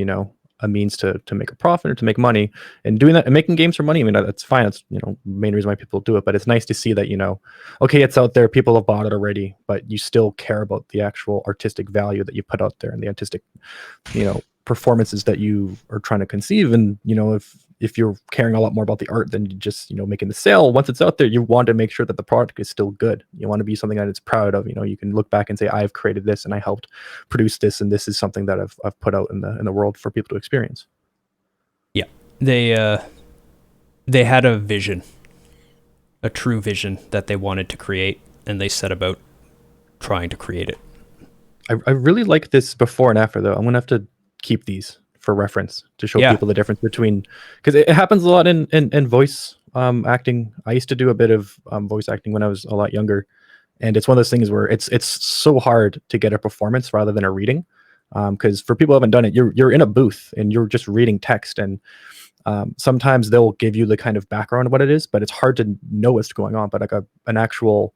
a means to make a profit or to make money. And doing that and making games for money, I mean, that's fine. That's main reason why people do it. But it's nice to see that okay, it's out there, people have bought it already, but you still care about the actual artistic value that you put out there and the artistic performances that you are trying to conceive. And if you're caring a lot more about the art than just making the sale, once it's out there, you want to make sure that the product is still good. You want to be something that it's proud of. You can look back and say, I've created this and I helped produce this, and this is something that I've put out in the world for people to experience. Yeah, they had a vision, a true vision that they wanted to create, and they set about trying to create it. I really like this before and after, though. I'm gonna have to keep these for reference to show people the difference between, because it happens a lot in voice acting. I used to do a bit of voice acting when I was a lot younger, and it's one of those things where it's so hard to get a performance rather than a reading, because for people who haven't done it, you're in a booth and you're just reading text, and sometimes they'll give you the kind of background of what it is, but it's hard to know what's going on. But like an actual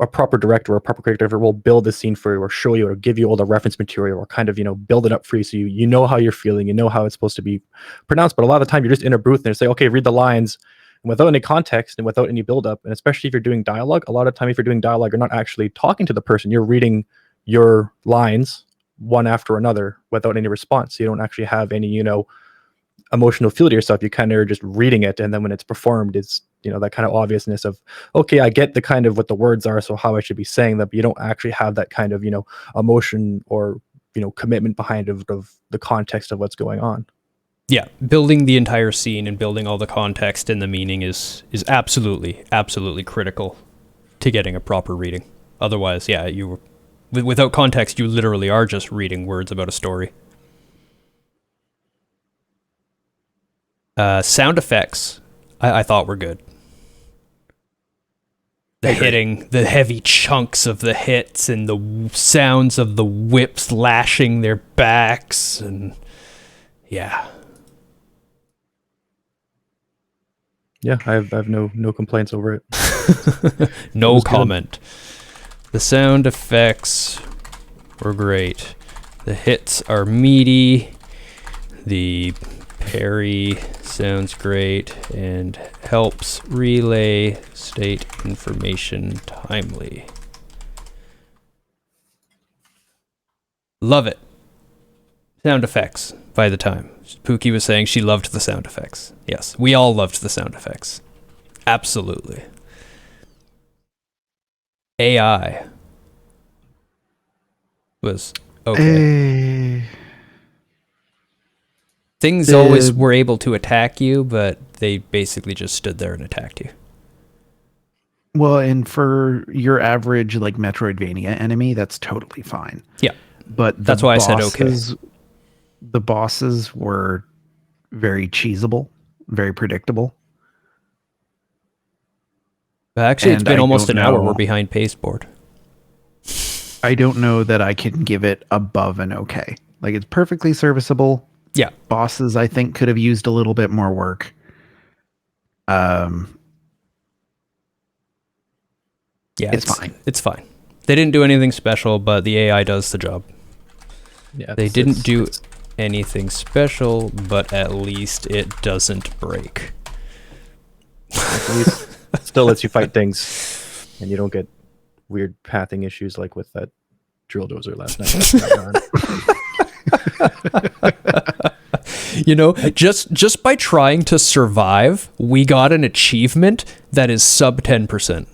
a proper director or a proper creative will build the scene for you, or show you, or give you all the reference material, or kind of build it up for you, so you know how you're feeling, how it's supposed to be pronounced. But a lot of the time you're just in a booth and they say, okay, read the lines, and without any context and without any build up. And especially if you're doing dialogue, a lot of time if you're doing dialogue, you're not actually talking to the person, you're reading your lines one after another without any response. So you don't actually have any emotional feel to yourself. You kind of are just reading it, and then when it's performed, it's that kind of obviousness of, okay, I get the kind of what the words are, so how I should be saying them, but you don't actually have that kind of emotion or commitment behind of the context of what's going on. Yeah, building the entire scene and building all the context and the meaning is absolutely critical to getting a proper reading. Otherwise, without context, you literally are just reading words about a story. Sound effects, I thought were good. The hitting, the heavy chunks of the hits, and the sounds of the whips lashing their backs, and yeah, I have no complaints over it. No comment. Good. The sound effects were great. The hits are meaty. The parry sounds great and helps relay state information timely. Love it. Sound effects by the time. Pookie was saying she loved the sound effects. Yes, we all loved the sound effects. Absolutely. AI was okay. Things always were able to attack you, but they basically just stood there and attacked you. Well, and for your average like Metroidvania enemy, that's totally fine. Yeah. But that's why I said okay. The bosses were very cheesable, very predictable. Actually, it's been almost an hour. We're behind pasteboard. I don't know that I can give it above an okay. Like, it's perfectly serviceable. Yeah. Bosses, I think, could have used a little bit more work. Yeah, it's fine. It's fine. They didn't do anything special, but the AI does the job. Yeah, they didn't do anything special, but at least it doesn't break. At least it still lets you fight things, and you don't get weird pathing issues like with that drill dozer last night. You know, just by trying to survive, we got an achievement that is sub 10%.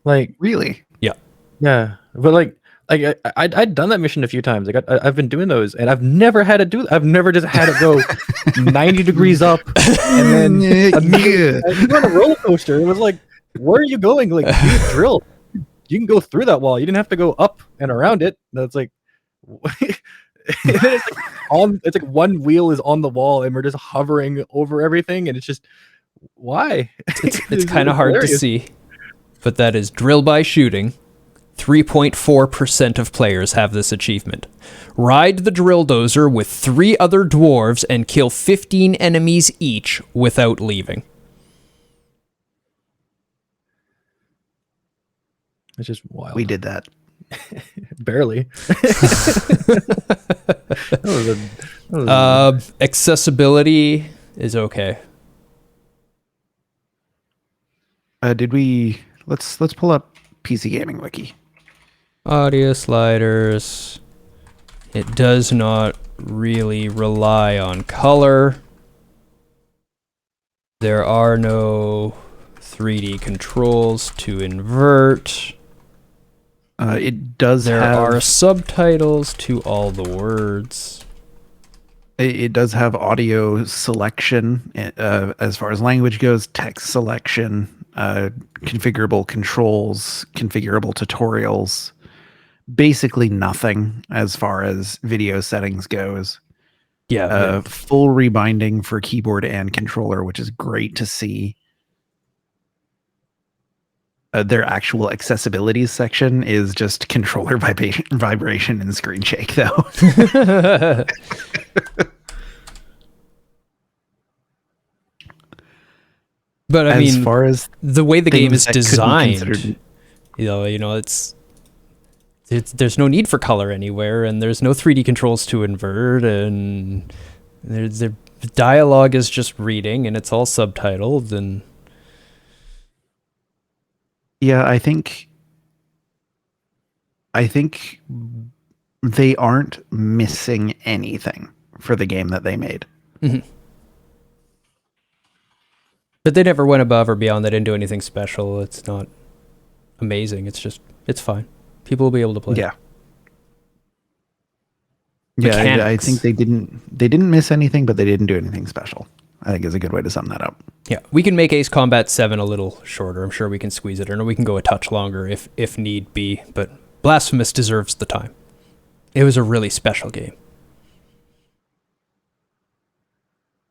Like, really? Yeah. Yeah, but like I'd done that mission a few times. Like I've been doing those, and I've never had to do. I've never just had it go 90 degrees up, and then you're on a roller coaster. It was like, where are you going? Like, you drill. You can go through that wall. You didn't have to go up and around it. That's like, it's like one wheel is on the wall, and we're just hovering over everything, and it's just why? It's kind of hard to see, but that is drill by shooting. 3.4% of players have this achievement. Ride the drill dozer with 3 other dwarves and kill 15 enemies each without leaving. It's just wild. We did that. Barely. Accessibility is okay. Did we? Let's pull up PC Gaming Wiki. Audio sliders. It does not really rely on color. There are no 3D controls to invert. It does There are subtitles to all the words. It does have audio selection as far as language goes, text selection, configurable controls, configurable tutorials. Basically nothing as far as video settings goes. Yeah. Full rebinding for keyboard and controller, which is great to see. Their actual accessibility section is just controller vibration and screen shake, though. But I mean, as far as the way the game is designed, you know, it's there's no need for color anywhere, and there's no 3D controls to invert, and the dialogue is just reading, and it's all subtitled, and yeah, I think they aren't missing anything for the game that they made. Mm-hmm. But they never went above or beyond. They didn't do anything special. It's not amazing. It's fine. People will be able to play. Yeah. Yeah, I think they didn't miss anything, but they didn't do anything special. I think is a good way to sum that up. Yeah, we can make Ace Combat 7 a little shorter. I'm sure we can squeeze it in, or we can go a touch longer if need be. But Blasphemous deserves the time. It was a really special game.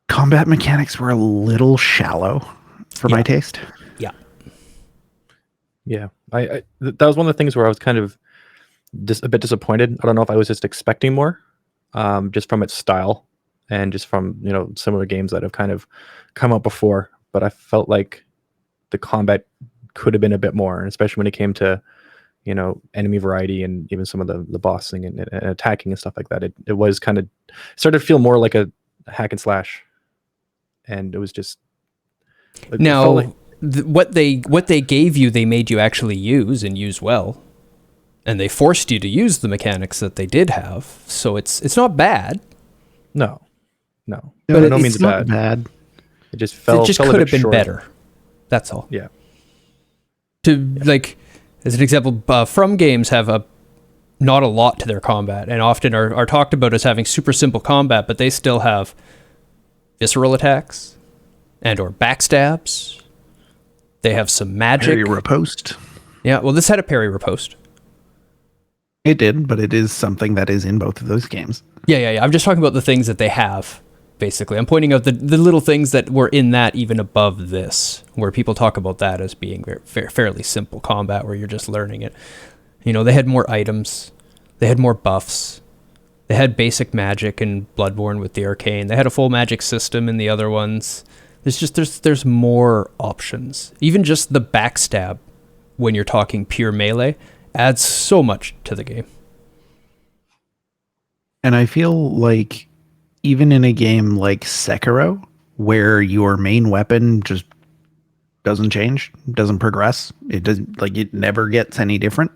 Combat mechanics were a little shallow for my taste. Yeah. Yeah. I that was one of the things where I was kind of a bit disappointed. I don't know if I was just expecting more, just from its style and just from, you know, similar games that have kind of come up before. But I felt like the combat could have been a bit more, and especially when it came to enemy variety and even some of the bossing and attacking and stuff like that. It was kind of started to feel more like a hack and slash, and it was just it felt like, what they gave you, they made you actually use and use well, and they forced you to use the mechanics that they did have. So it's not bad. no, But no it's means not bad. bad. It just fell. It just fell a could bit have been short. better. That's all. Yeah. As an example, From games have not a lot to their combat, and often are talked about as having super simple combat, but they still have visceral attacks and or backstabs. They have some magic. Parry riposte. Yeah, well, this had a parry riposte. It did, but it is something that is in both of those games. Yeah. I'm just talking about the things that they have, basically. I'm pointing out the little things that were in that even above this, where people talk about that as being fairly simple combat, where you're just learning it. They had more items. They had more buffs. They had basic magic in Bloodborne with the arcane. They had a full magic system in the other ones. There's more options. Even just the backstab, when you're talking pure melee, adds so much to the game. And I feel like even in a game like Sekiro, where your main weapon just doesn't change, doesn't progress, it doesn't, like, it never gets any different.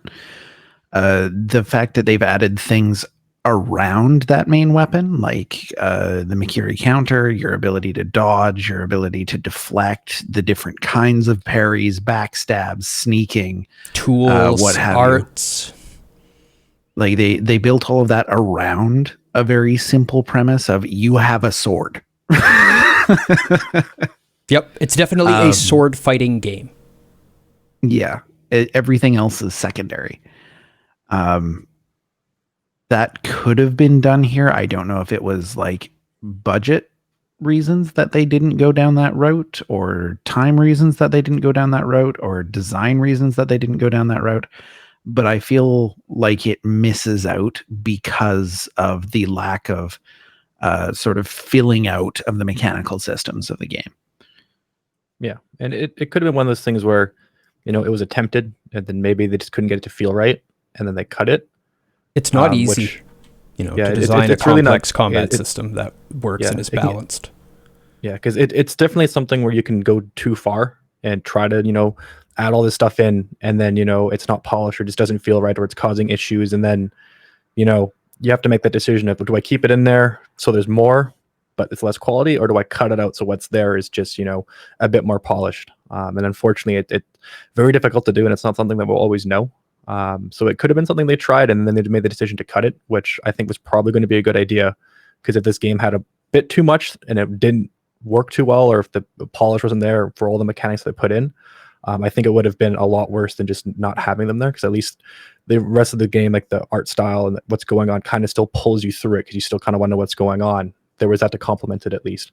The fact that they've added things around that main weapon, like the Mikiri counter, your ability to dodge, your ability to deflect, the different kinds of parries, backstabs, sneaking, Tools, what have arts. Like they built all of that around a very simple premise of you have a sword. Yep, it's definitely a sword fighting game. Yeah, everything else is secondary. That could have been done here. I don't know if it was like budget reasons that they didn't go down that route, or time reasons that they didn't go down that route, or design reasons that they didn't go down that route. But I feel like it misses out because of the lack of sort of filling out of the mechanical systems of the game. Yeah, and it could have been one of those things where, it was attempted, and then maybe they just couldn't get it to feel right, and then they cut it. It's not easy, to design a complex combat system that works and is balanced. Yeah, because it's definitely something where you can go too far and try to, add all this stuff in, and then, it's not polished or just doesn't feel right, or it's causing issues. And then, you have to make that decision of, do I keep it in there so there's more, but it's less quality, or do I cut it out so what's there is just, a bit more polished? And unfortunately, it's very difficult to do, and it's not something that we'll always know. So it could have been something they tried, and then they made the decision to cut it, which I think was probably going to be a good idea, because if this game had a bit too much and it didn't work too well, or if the polish wasn't there for all the mechanics they put in, I think it would have been a lot worse than just not having them there, because at least the rest of the game, like the art style and what's going on, kind of still pulls you through it, because you still kind of want to know what's going on. There was that to complement it at least.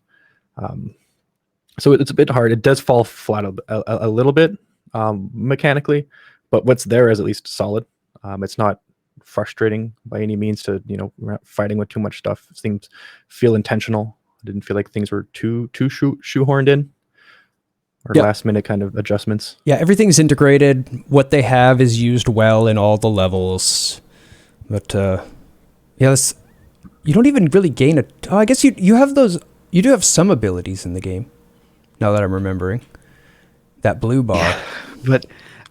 So it's a bit hard. It does fall flat a little bit mechanically, but what's there is at least solid. It's not frustrating by any means to, we're not fighting with too much stuff. Things feel intentional. I didn't feel like things were too shoehorned in, or last minute kind of adjustments. Yeah, everything's integrated. What they have is used well in all the levels. But you don't even really gain I guess you have those. You do have some abilities in the game, now that I'm remembering. That blue bar. Yeah,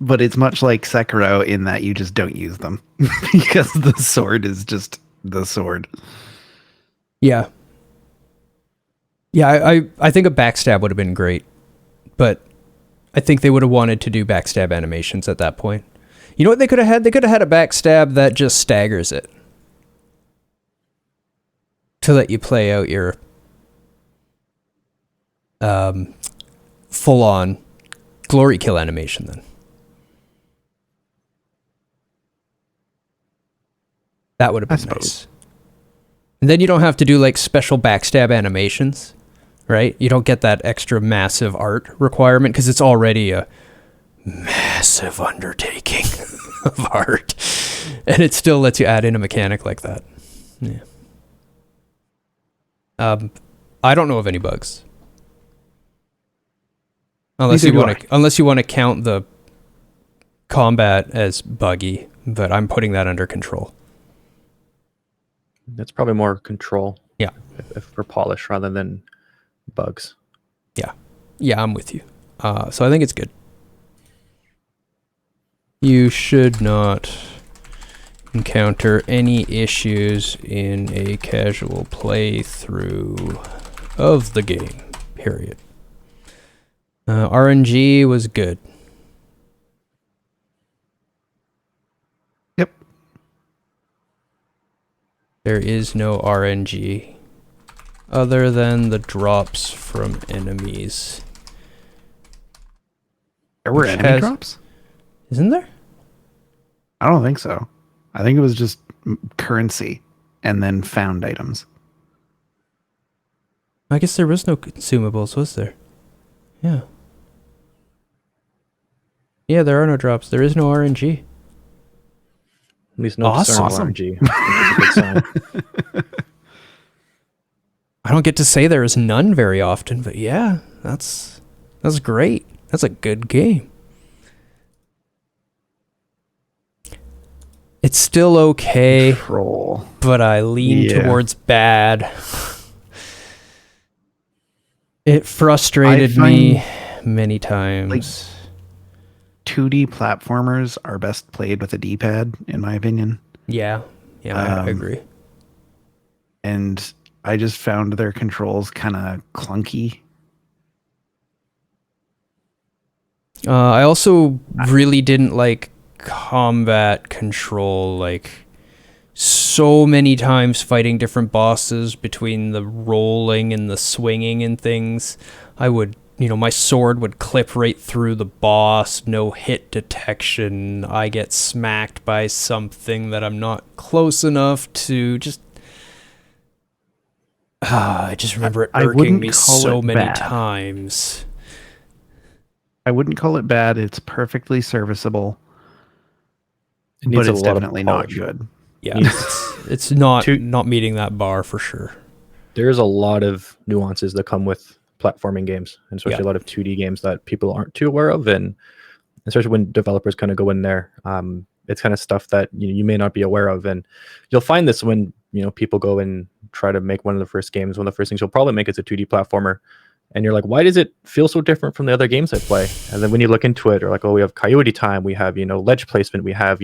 but it's much like Sekiro in that you just don't use them because the sword is just the sword. Yeah. Yeah, I think a backstab would have been great, but I think they would have wanted to do backstab animations at that point. You know what they could have had? They could have had a backstab that just staggers it, to let you play out your full-on glory kill animation then. That would have been nice. And then you don't have to do like special backstab animations, right? You don't get that extra massive art requirement, because it's already a massive undertaking of art. And it still lets you add in a mechanic like that. Yeah. I don't know of any bugs. Unless you want to count the combat as buggy, but I'm putting that under control. That's probably more control. Yeah. If for polish rather than bugs. Yeah, I'm with you. So I think it's good. You should not encounter any issues in a casual playthrough of the game, period. RNG was good. Yep. There is no RNG other than the drops from enemies. There were Which enemy has- drops? Isn't there? I don't think so. I think it was just currency and then found items. I guess there was no consumables, was there? Yeah. Yeah, there are no drops. There is no RNG. At least no Awesome. discernible RNG. Which is a good sign. I don't get to say there is none very often, but yeah, that's great. That's a good game. It's still okay, Control. but I lean Yeah. towards bad. It frustrated I me many times. 2D platformers are best played with a D-pad, in my opinion. Yeah, I agree. And I just found their controls kind of clunky. I also really didn't like combat control, like so many times fighting different bosses between the rolling and the swinging and things. I would, my sword would clip right through the boss, no hit detection. I get smacked by something that I'm not close enough to just... I just remember it I irking wouldn't me call so it many bad. times. I wouldn't call it bad. It's perfectly serviceable, It needs but a it's lot of definitely not polish. good. Yeah, Needs- it's not to- not meeting that bar for sure. There's a lot of nuances that come with platforming games, and especially Yeah. a lot of 2D games that people aren't too aware of, and especially when developers kind of go in there, it's kind of stuff that you may not be aware of, and you'll find this when people go and try to make one of the first games. One of the first things you'll probably make is a 2D platformer, and you're like, why does it feel so different from the other games I play? And then when you look into it, you're like, oh, we have coyote time, we have ledge placement, we have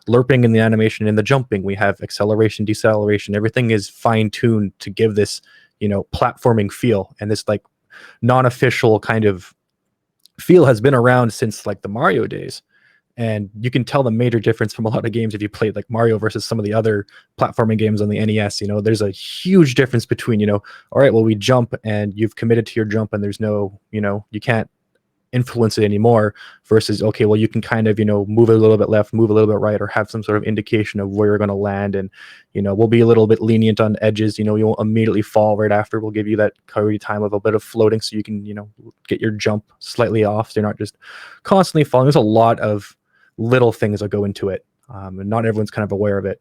lerping in the animation and the jumping, we have acceleration, deceleration. Everything is fine tuned to give this platforming feel, and this like non-official kind of feel has been around since like the Mario days. And you can tell the major difference from a lot of games if you played like Mario versus some of the other platforming games on the NES. There's a huge difference between, all right, well, we jump and you've committed to your jump and there's no, you can't influence it anymore, versus, okay, well, you can kind of, move a little bit left, move a little bit right, or have some sort of indication of where you're going to land. And, we'll be a little bit lenient on edges. You won't immediately fall right after. We'll give you that coyote time of a bit of floating so you can, get your jump slightly off. So you're not just constantly falling. There's a lot of little things that go into it, and not everyone's kind of aware of it.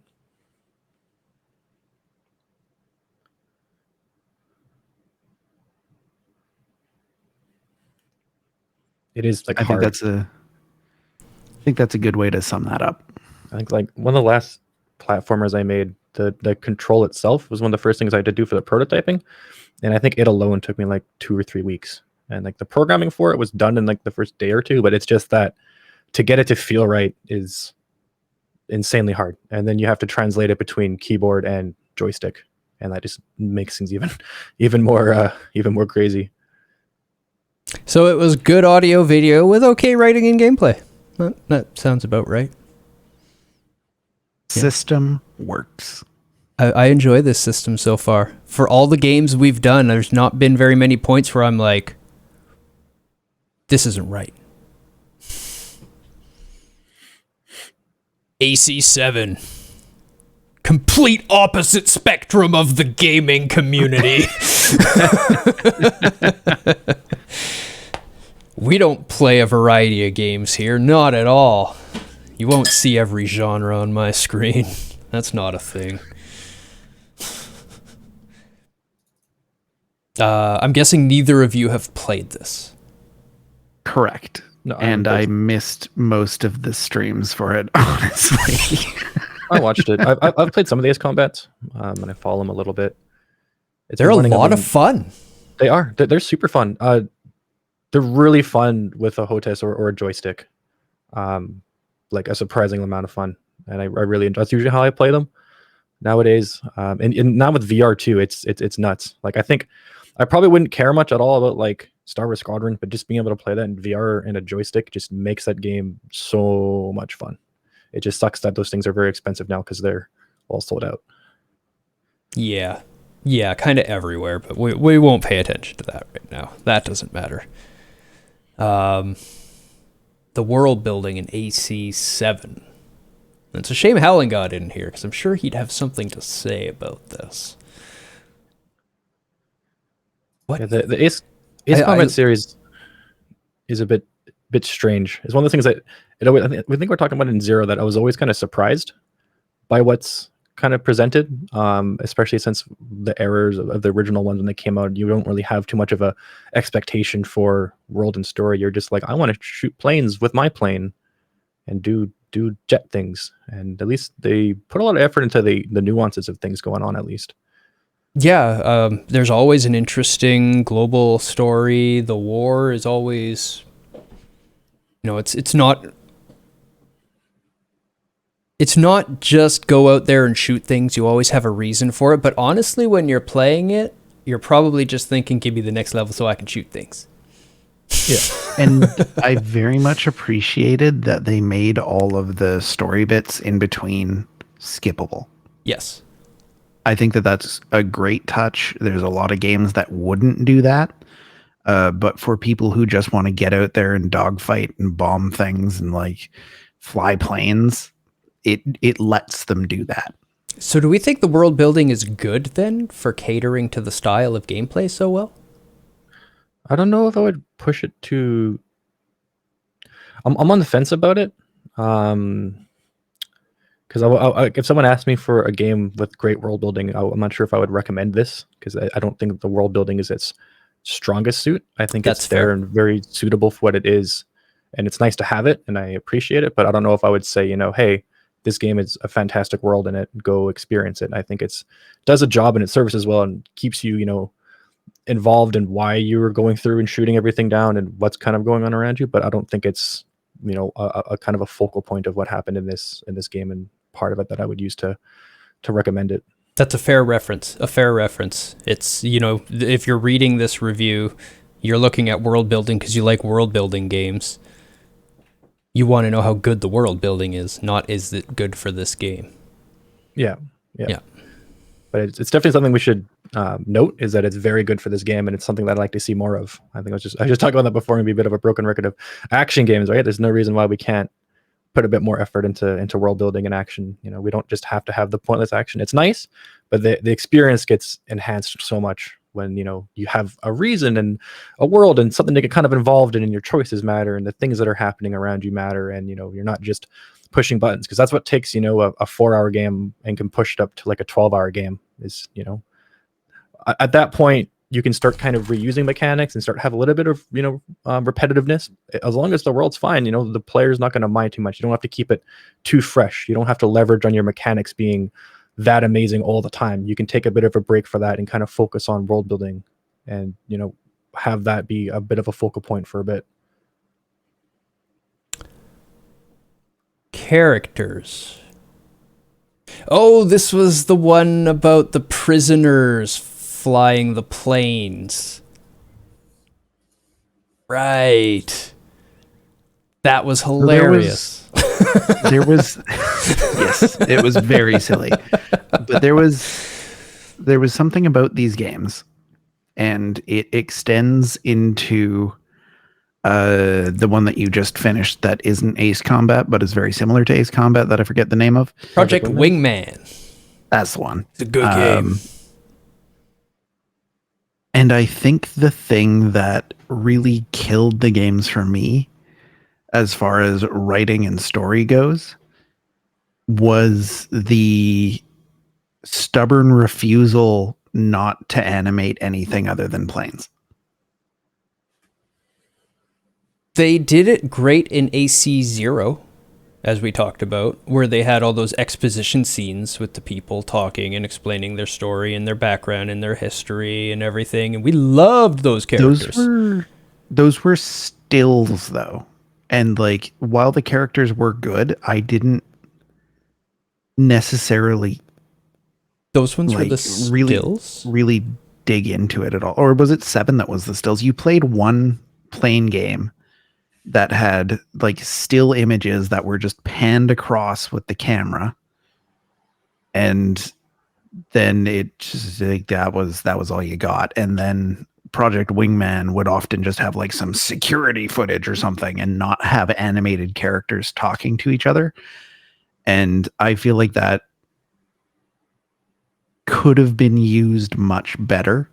It is like I think hard. I think that's a good way to sum that up. I think like one of the last platformers I made, the control itself was one of the first things I had to do for the prototyping, and I think it alone took me like 2 or 3 weeks. And like the programming for it was done in like the first day or two, but it's just that to get it to feel right is insanely hard, and then you have to translate it between keyboard and joystick, and that just makes things even more crazy. So it was good audio, video with okay writing and gameplay. That sounds about right. System works. I enjoy this system so far. For all the games we've done, there's not been very many points where I'm like, this isn't right. AC7. Complete opposite spectrum of the gaming community. We don't play a variety of games here, not at all. You won't see every genre on my screen. That's not a thing. I'm guessing neither of you have played this. Correct. No, and I missed most of the streams for it, honestly. I watched it. I've played some of the Ace Combats, and I follow them a little bit. They're a lot of fun. They are. They're super fun. They're really fun with a HOTAS or a joystick. Like a surprising amount of fun, and I really enjoy. That's usually how I play them nowadays. And now with VR too, it's nuts. Like I think I probably wouldn't care much at all about like Star Wars Squadron, but just being able to play that in VR and a joystick just makes that game so much fun. It just sucks that those things are very expensive now because they're all sold out. Yeah. Yeah, kind of everywhere, but we won't pay attention to that right now. That doesn't matter. The world building in AC7. It's a shame Helen got in here, because I'm sure he'd have something to say about this. What? Yeah, the Ace Combat series is a bit strange. It's one of the things that we think we're talking about in Zero, that I was always kind of surprised by what's kind of presented, especially since the errors of the original ones when they came out. You don't really have too much of a expectation for world and story. You're just like, I want to shoot planes with my plane and do jet things. And at least they put a lot of effort into the nuances of things going on, at least. Yeah, there's always an interesting global story. The war is always, it's not just go out there and shoot things. You always have a reason for it. But honestly, when you're playing it, you're probably just thinking, give me the next level so I can shoot things. Yeah. And I very much appreciated that they made all of the story bits in between skippable. Yes. I think that that's a great touch. There's a lot of games that wouldn't do that. But for people who just want to get out there and dogfight and bomb things and like fly planes, it lets them do that. So do we think the world building is good then for catering to the style of gameplay so well? I don't know if I would push it to. I'm on the fence about it. Because if someone asked me for a game with great world building, I'm not sure if I would recommend this, because I don't think the world building is its strongest suit. I think That's it's fair fair and very suitable for what it is, and it's nice to have it, and I appreciate it. But I don't know if I would say, hey, this game is a fantastic world in it. Go experience it. I think does a job and it services well and keeps you, involved in why you were going through and shooting everything down and what's kind of going on around you. But I don't think it's a kind of a focal point of what happened in this game and part of it that I would use to recommend it. That's a fair reference. It's, if you're reading this review, you're looking at world building because you like world building games. You want to know how good the world building is, not is it good for this game. Yeah. But it's definitely something we should note, is that it's very good for this game, and it's something that I'd like to see more of. I think I was just talking about that before, and be a bit of a broken record of action games, right? There's no reason why we can't put a bit more effort into world building and action. We don't just have to have the pointless action. It's nice, but the experience gets enhanced so much when you have a reason and a world and something to get kind of involved in, and your choices matter, and the things that are happening around you matter, and you're not just pushing buttons, because that's what takes a 4-hour game and can push it up to like a 12-hour game. Is at that point you can start kind of reusing mechanics and start have a little bit of repetitiveness. As long as the world's fine, the player's not going to mind too much. You don't have to keep it too fresh. You don't have to leverage on your mechanics being that amazing all the time. You can take a bit of a break for that and kind of focus on world building, and have that be a bit of a focal point for a bit. Characters. Oh, this was the one about the prisoners flying the planes. Right. That was hilarious. There was yes, it was very silly. But there was something about these games, and it extends into the one that you just finished that isn't Ace Combat but is very similar to Ace Combat that I forget the name of. Project Wingman. That's the one. It's a good game. And I think the thing that really killed the games for me, as far as writing and story goes, was the stubborn refusal not to animate anything other than planes. They did it great in AC0, as we talked about, where they had all those exposition scenes with the people talking and explaining their story and their background and their history and everything, and we loved those characters. Those were stills though. And like while the characters were good, I didn't necessarily Those ones were like the stills? really dig into it at all. Or was it 7 that was the stills? You played one plain game that had like still images that were just panned across with the camera, and then it just like that was all you got. And then Project Wingman would often just have like some security footage or something and not have animated characters talking to each other. And I feel like that could have been used much better.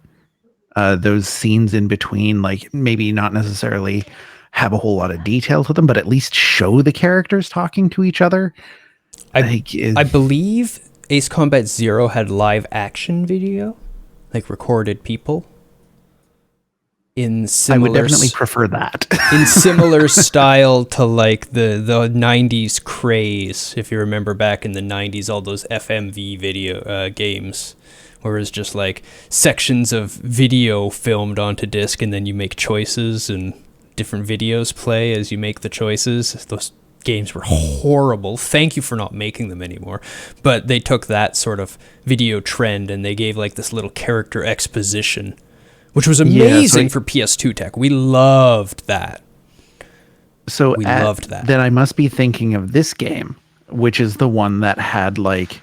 Those scenes in between, like maybe not necessarily have a whole lot of detail to them, but at least show the characters talking to each other. I believe Ace Combat Zero had live action video, like recorded people. In similar, I would definitely prefer that. in similar style to like the 90s craze, if you remember back in the 90s, all those FMV video games, where it's just like sections of video filmed onto disc, and then you make choices and different videos play as you make the choices. Those games were horrible. Thank you for not making them anymore. But they took that sort of video trend and they gave like this little character exposition, which was amazing for PS2 tech. We loved that. So we loved that. Then I must be thinking of this game, which is the one that had like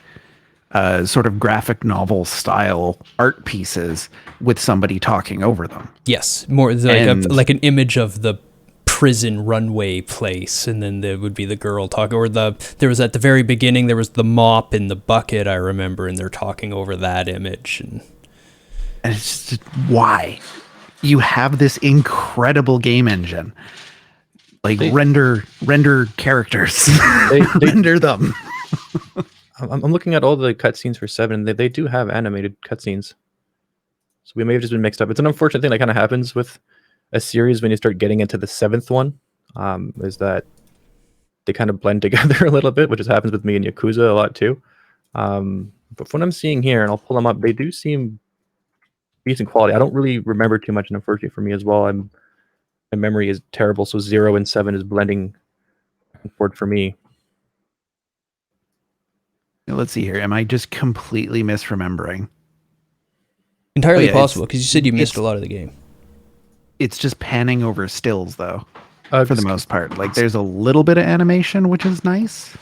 sort of graphic novel style art pieces with somebody talking over them. Yes, more like an image of the prison runway place, and then there would be the girl talking, or there was at the very beginning there was the mop in the bucket, I remember, and they're talking over that image. And it's just, why? You have this incredible game engine. Like render characters. Render them. I'm looking at all the cutscenes for 7. They do have animated cutscenes. So we may have just been mixed up. It's an unfortunate thing that kind of happens with a series when you start getting into the 7th one, is that they kind of blend together a little bit, which happens with me and Yakuza a lot too. But from what I'm seeing here, and I'll pull them up, they do seem decent quality. I don't really remember too much, and unfortunately for me as well, my memory is terrible, so 0 and 7 is blending forward for me. Let's see here. Am I just completely misremembering? Entirely possible, because you said you missed a lot of the game. It's just panning over stills, though, for the most part. Like, there's a little bit of animation, which is nice.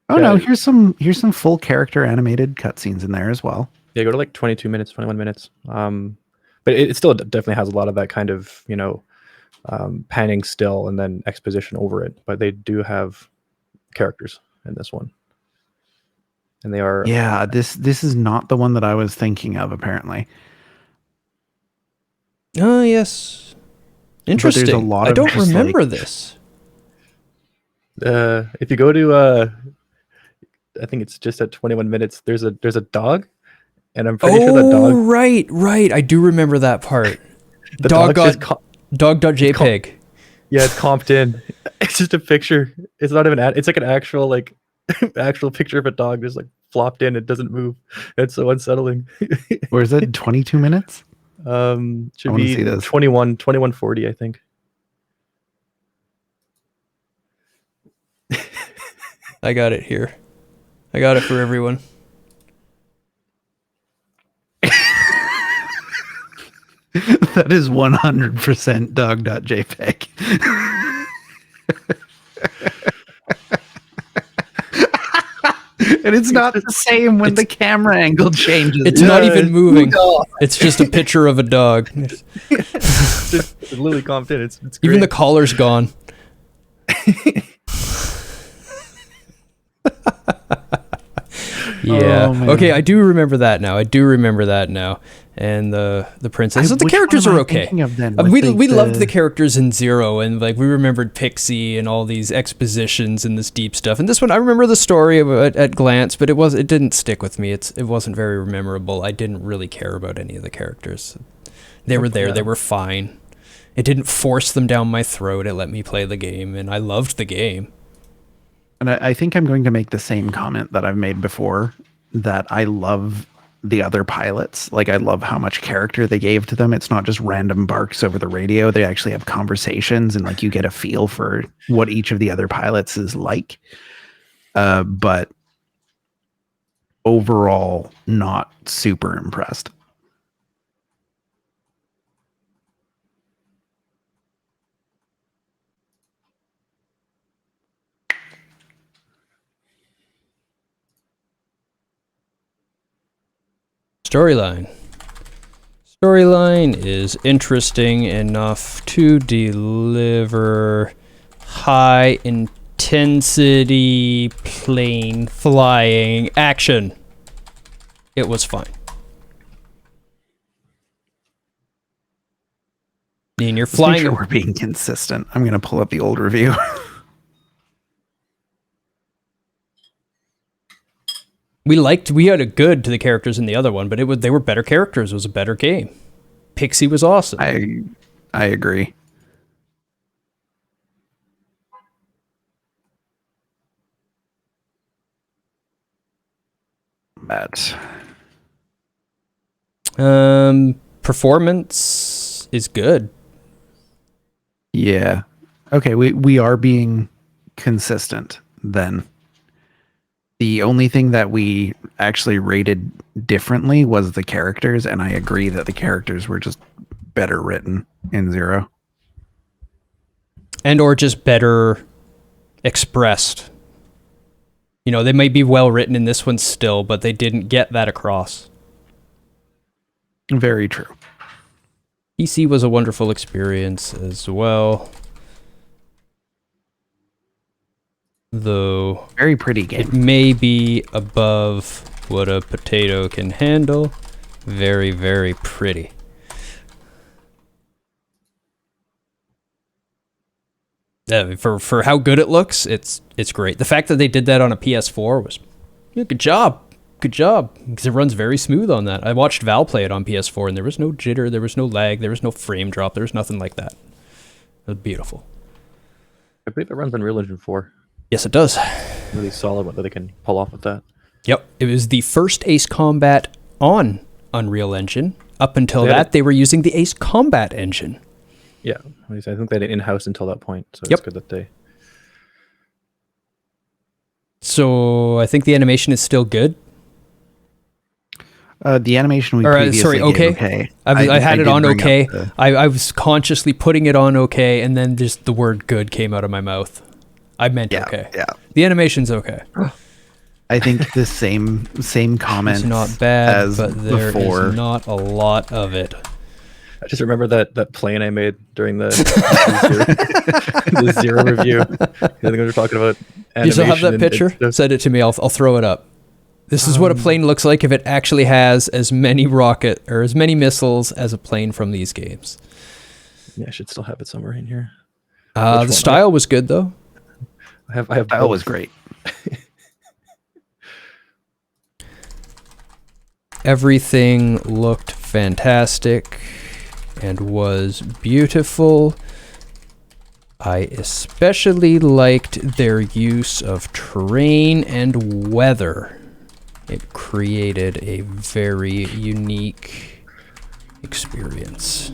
Oh no, here's some full character animated cutscenes in there as well. Yeah, go to like 22 minutes, 21 minutes. But it still definitely has a lot of that kind of, panning still and then exposition over it. But they do have characters in this one. And they are... Yeah, this is not the one that I was thinking of, apparently. Oh, yes. Interesting. There's a lot I of don't just, remember like, this. If you go to... I think it's just at 21 minutes, there's a dog. And I'm pretty sure the dog... right. I do remember that part. The dog.jpg. Yeah, it's comped in. It's just a picture. It's not even it's like an actual actual picture of a dog just like flopped in. It doesn't move. It's so unsettling. Where is it? 22 minutes? Should be 21:40, I think. I got it here. I got it for everyone. That is 100% dog.jpg. And it's not the same when the camera angle changes. It's not even moving. It's just a picture of a dog. It's literally comped in. It's great. Even the collar's gone. Yeah. Okay, I do remember that now. And the princess. So the characters are okay. We loved the characters in 0, and like we remembered Pixie and all these expositions and this deep stuff. And this one, I remember the story at glance, but it didn't stick with me. It wasn't very memorable. I didn't really care about any of the characters. They were there. They were fine. It didn't force them down my throat. It let me play the game, and I loved the game. And I think I'm going to make the same comment that I've made before, that I love the other pilots. Like, I love how much character they gave to them. It's not just random barks over the radio. They actually have conversations, and like you get a feel for what each of the other pilots is like. But overall, not super impressed. Storyline is interesting enough to deliver high intensity plane flying action. It was fine. I mean, you're Let's make flying. sure we're being consistent. I'm going to pull up the old review. We had a good to the characters in the other one, but they were better characters. It was a better game. Pixie was awesome. I agree. But performance is good. yeah. Okay, we are being consistent then. The only thing that we actually rated differently was the characters, and I agree that the characters were just better written in Zero. And or just better expressed. You know, they may be well written in this one still, but they didn't get that across. Very true. PC was a wonderful experience as well. Though Very pretty game. it may be above what a potato can handle. Very, very pretty. For how good it looks, it's great. The fact that they did that on a PS4 was good job. Good job, because it runs very smooth on that. I watched Val play it on PS4, and there was no jitter, there was no lag, there was no frame drop, there was nothing like that. It was beautiful. I believe it runs on Real Engine 4. Yes, it does. Really solid what they can pull off with that. Yep, it was the first Ace Combat on Unreal Engine. Up until They had that, they were using the Ace Combat engine. Yeah, at least I think they had it in-house until that point, so Yep. it's good that they... So I think the animation is still good. The animation we Or, previously sorry, did okay. I had it did on bring up okay. the- I was consciously putting it on okay, and then just the word good came out of my mouth. I meant okay. Yeah. The animation's okay. I think the same comment It's not bad, as but there is before. not a lot of it. I just remember that plane I made during the the Zero review. I think we were talking about animation. You still have that and picture? stuff. Send it to me. I'll throw it up. This is what a plane looks like if it actually has as many missiles as a plane from these games. Yeah, I should still have it somewhere in here. The style was good though. I have That both. was great. Everything looked fantastic and was beautiful. I especially liked their use of terrain and weather. It created a very unique experience.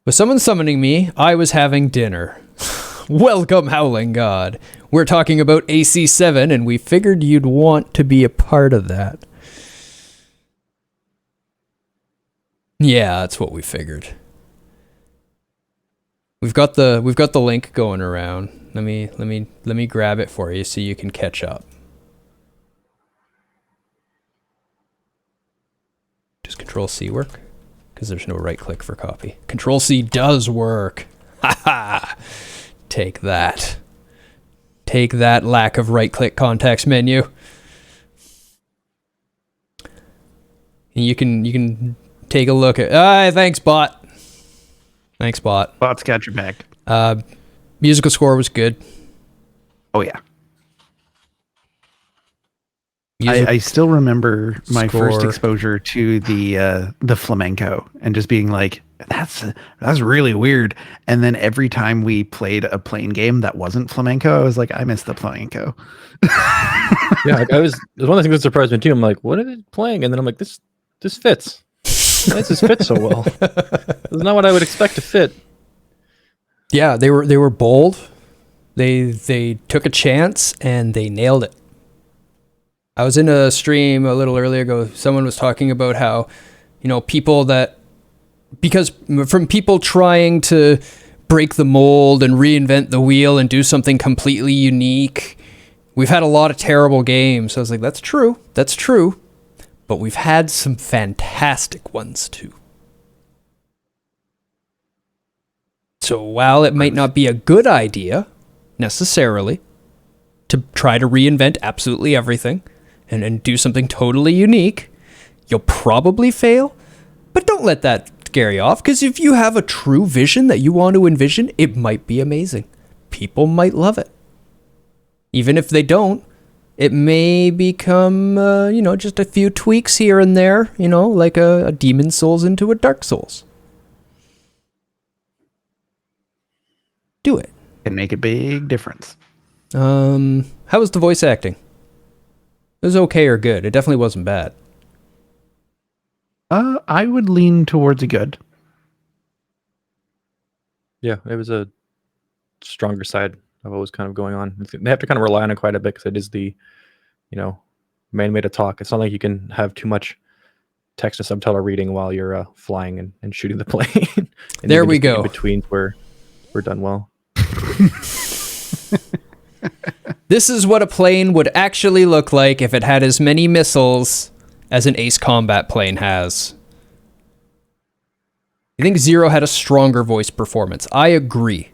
With someone summoning me, I was having dinner. Welcome, Howling God. We're talking about AC7, and we figured you'd want to be a part of that. Yeah, that's what we figured. We've got the link going around. Let me grab it for you so you can catch up. Does Control-C work? Because there's no right click for copy. Control-C does work. Ha ha! Take that. Take that, lack of right click context menu. And you can take a look at. Thanks, bot. Thanks, bot. Bots got your back. Musical score was good. Oh yeah. I still remember my first Score. exposure to the flamenco and just being like, that's really weird. And then every time we played a plain game that wasn't flamenco, I was like, I miss the flamenco. Yeah, it was one of the things that surprised me too. I'm like, what are they playing? And then I'm like, this fits. Why does this fit so well? It's not what I would expect to fit. Yeah, they were bold. They took a chance and they nailed it. I was in a stream a little earlier ago. Someone was talking about how, people because from people trying to break the mold and reinvent the wheel and do something completely unique, we've had a lot of terrible games. I was like, that's true. But we've had some fantastic ones too. So while it might not be a good idea necessarily to try to reinvent absolutely everything and do something totally unique, you'll probably fail, but don't let that scare you off, because if you have a true vision that you want to envision, it might be amazing. People might love it. Even if they don't, it may become, just a few tweaks here and there, like a Demon Souls into a Dark Souls. Do it. Can make a big difference. How was the voice acting? It was okay or good. It definitely wasn't bad. I would lean towards a good. Yeah, it was a stronger side of what was kind of going on. They have to kind of rely on it quite a bit because it is the, main way to talk. It's not like you can have too much text to subtitle reading while you're flying and shooting the plane. And there we go. In between we're done well. This is what a plane would actually look like if it had as many missiles as an Ace Combat plane has. I think Zero had a stronger voice performance. I agree.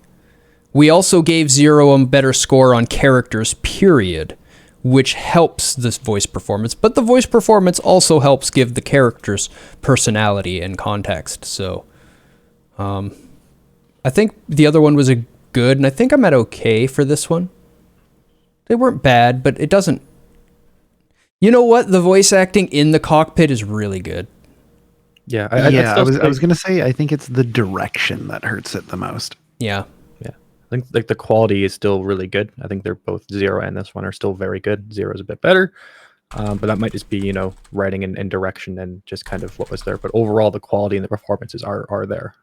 We also gave Zero a better score on characters, period, which helps this voice performance. But the voice performance also helps give the characters personality and context. So, I think the other one was a good, and I think I'm at okay for this one. They weren't bad, but it doesn't... You know what? The voice acting in the cockpit is really good. Yeah, I was gonna say I think it's the direction that hurts it the most. Yeah. I think like the quality is still really good. I think they're both Zero and this one are still very good. Zero's a bit better, but that might just be writing and direction and just kind of what was there. But overall, the quality and the performances are there.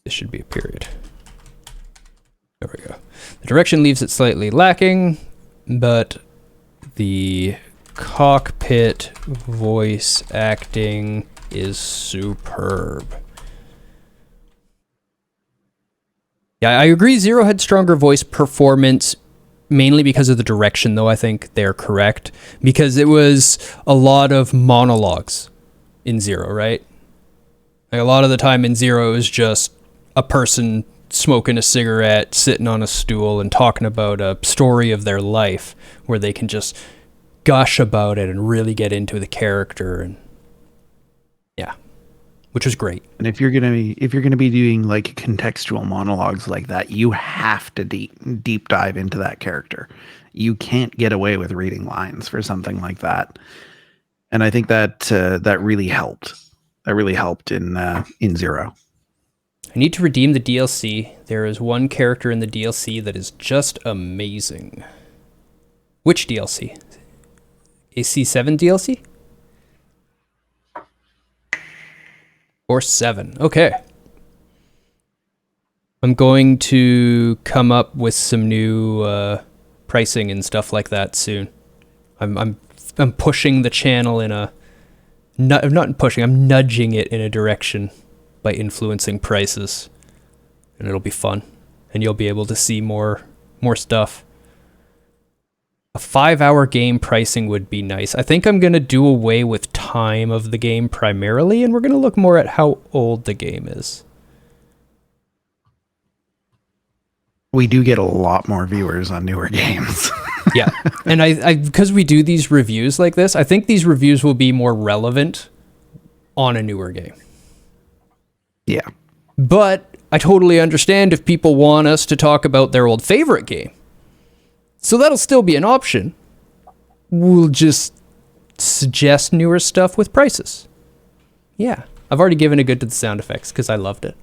This should be a period. There we go. The direction leaves it slightly lacking, but the cockpit voice acting is superb. Yeah, I agree. Zero had stronger voice performance, mainly because of the direction, though. I think they're correct, because it was a lot of monologues in Zero, right? Like a lot of the time in Zero, it was just a person smoking a cigarette, sitting on a stool, and talking about a story of their life, where they can just gush about it and really get into the character, and which was great. And if you're gonna be doing like contextual monologues like that, you have to deep dive into that character. You can't get away with reading lines for something like that. And I think that that really helped. That really helped in Zero. I need to redeem the DLC. There is one character in the DLC that is just amazing. Which DLC? AC7 DLC? Or 7. Okay. I'm going to come up with some new pricing and stuff like that soon. I'm pushing the channel in a... I'm not pushing, I'm nudging it in a direction by influencing prices. And it'll be fun. And you'll be able to see more stuff. A 5-hour game pricing would be nice. I think I'm going to do away with time of the game primarily, and we're going to look more at how old the game is. We do get a lot more viewers on newer games. Yeah. And I because we do these reviews like this, I think these reviews will be more relevant on a newer game. Yeah. But I totally understand if people want us to talk about their old favorite game. So that'll still be an option. We'll just suggest newer stuff with prices. Yeah. I've already given a good to the sound effects because I loved it.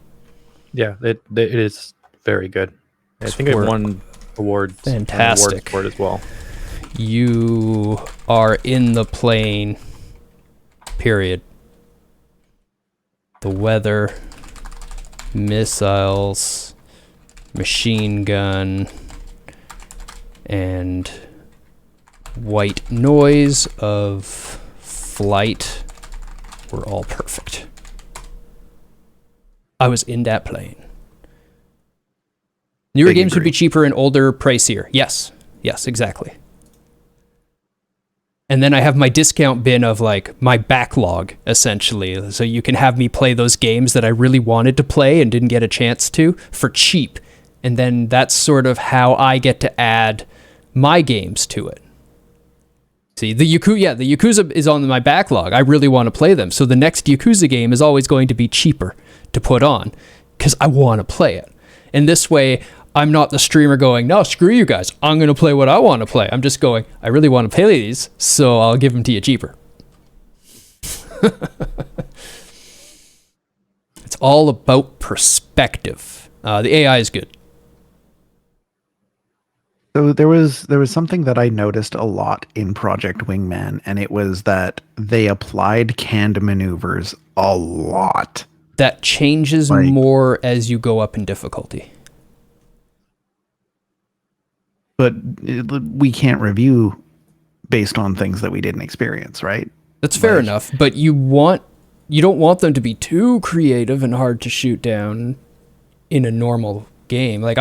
Yeah, it is very good. I think it won awards. Fantastic. For it as well. You are in the plane. Period. The weather, missiles, machine gun, and white noise of flight were all perfect. I was in that plane. Newer Big games would be agree. cheaper and older, pricier. Yes, exactly. And then I have my discount bin of like my backlog, essentially. So you can have me play those games that I really wanted to play and didn't get a chance to for cheap. And then that's sort of how I get to add my games to it. See, the Yakuza is on my backlog. I really want to play them. So the next Yakuza game is always going to be cheaper to put on because I want to play it. And this way, I'm not the streamer going, no, screw you guys. I'm going to play what I want to play. I'm just going, I really want to play these, so I'll give them to you cheaper. It's all about perspective. The AI is good. So there was something that I noticed a lot in Project Wingman, and it was that they applied canned maneuvers a lot. That changes Like- more as you go up in difficulty. But we can't review based on things that we didn't experience, right? That's fair enough, but you don't want them to be too creative and hard to shoot down in a normal game. Like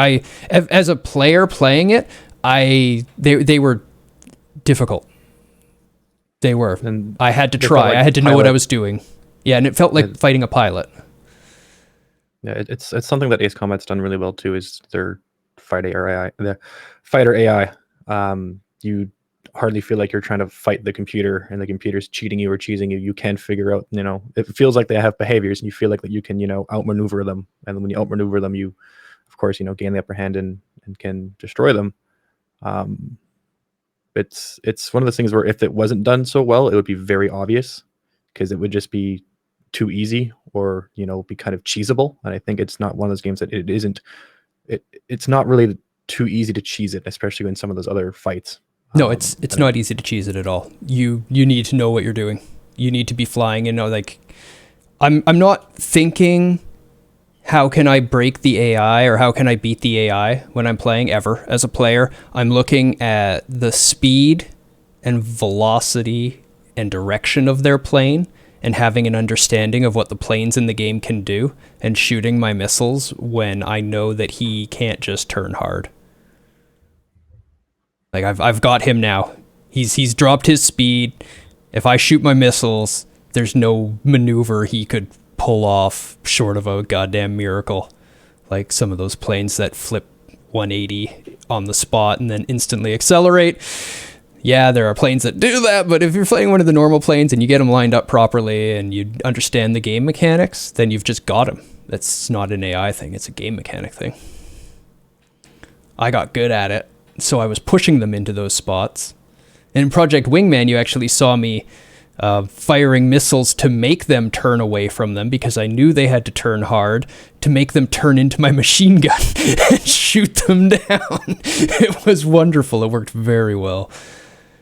as a player playing it, they were difficult. They were. And I had to they try. felt like I had to know what pilot- I was doing. Yeah, and it felt like fighting a pilot. Yeah, it's something that Ace Combat's done really well too. Is their fighter AI. You hardly feel like you're trying to fight the computer, and the computer's cheating you or cheesing you. You can figure out, it feels like they have behaviors, and you feel like that you can, outmaneuver them. And when you outmaneuver them, you, of course, gain the upper hand and can destroy them. It's one of those things where if it wasn't done so well, it would be very obvious because it would just be too easy or be kind of cheesable. And I think it's not one of those games that it isn't. It's not really too easy to cheese it, especially in some of those other fights. No, it's not easy to cheese it at all. You need to know what you're doing. You need to be flying and know, like, I'm not thinking how can I break the AI or how can I beat the AI when I'm playing ever as a player. I'm looking at the speed and velocity and direction of their plane and having an understanding of what the planes in the game can do and shooting my missiles when I know that he can't just turn hard. Like I've got him now. He's dropped his speed. If I shoot my missiles, there's no maneuver he could pull off short of a goddamn miracle. Like some of those planes that flip 180 on the spot and then instantly accelerate. Yeah, there are planes that do that, but if you're playing one of the normal planes and you get them lined up properly and you understand the game mechanics, then you've just got them. That's not an AI thing, it's a game mechanic thing. I got good at it, so I was pushing them into those spots. And in Project Wingman, you actually saw me firing missiles to make them turn away from them because I knew they had to turn hard to make them turn into my machine gun and shoot them down. It was wonderful. It worked very well.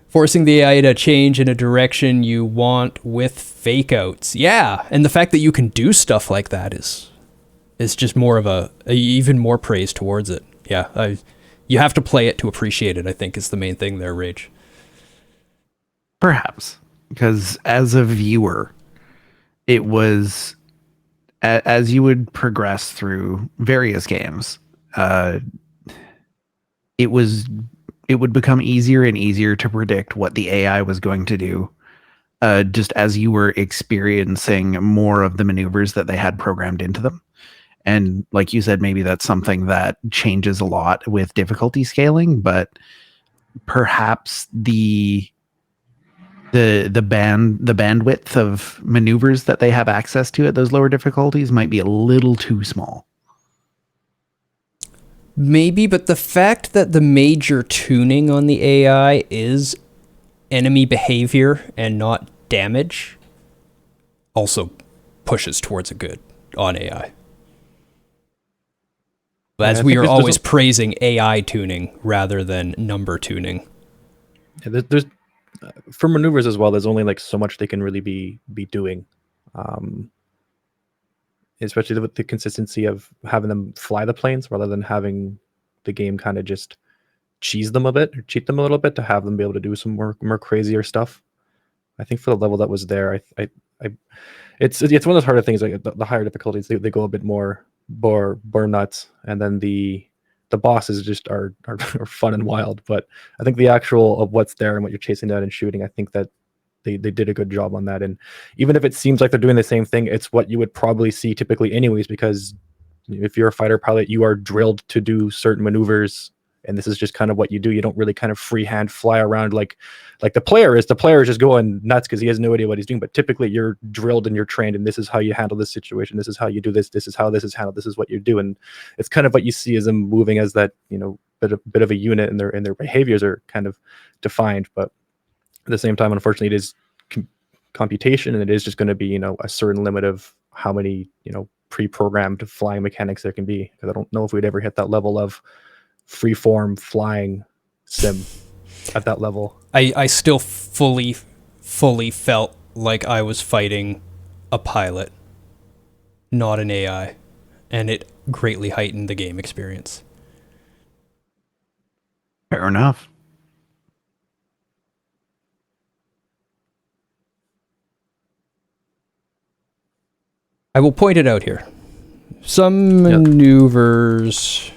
Forcing the AI to change in a direction you want with fake outs. Yeah, and the fact that you can do stuff like that is just more of a even more praise towards it. Yeah, you have to play it to appreciate it, I think, is the main thing there, Rage. Perhaps. Because as a viewer, it was, as you would progress through various games, it would become easier and easier to predict what the AI was going to do, just as you were experiencing more of the maneuvers that they had programmed into them. And like you said, maybe that's something that changes a lot with difficulty scaling, but perhaps the bandwidth of maneuvers that they have access to at those lower difficulties might be a little too small. Maybe, but the fact that the major tuning on the AI is enemy behavior and not damage also pushes towards a good on AI. As we are always praising AI tuning rather than number tuning. Yeah, there's for maneuvers as well. There's only like so much they can really be doing, especially with the consistency of having them fly the planes rather than having the game kind of just cheese them a bit or cheat them a little bit to have them be able to do some more crazier stuff. I think for the level that was there, it's one of those harder things. Like the higher difficulties, they go a bit more nuts, and then the bosses just are fun and wild. But I think the actual of what's there and what you're chasing down and shooting, I think that they did a good job on that. And even if it seems like they're doing the same thing, it's what you would probably see typically anyways, because if you're a fighter pilot, you are drilled to do certain maneuvers, and this is just kind of what you do. You don't really kind of freehand fly around like the player is. The player is just going nuts because he has no idea what he's doing. But typically you're drilled and you're trained, and this is how you handle this situation. This is how you do this. This is how this is handled. This is what you do. And it's kind of what you see as them moving as that, bit of a unit, and their behaviors are kind of defined. But at the same time, unfortunately, it is computation, and it is just going to be, a certain limit of how many, pre-programmed flying mechanics there can be. Because I don't know if we'd ever hit that level of free-form flying sim at that level. I still fully felt like I was fighting a pilot, not an AI, and it greatly heightened the game experience. Fair enough. I will point it out here. Some maneuvers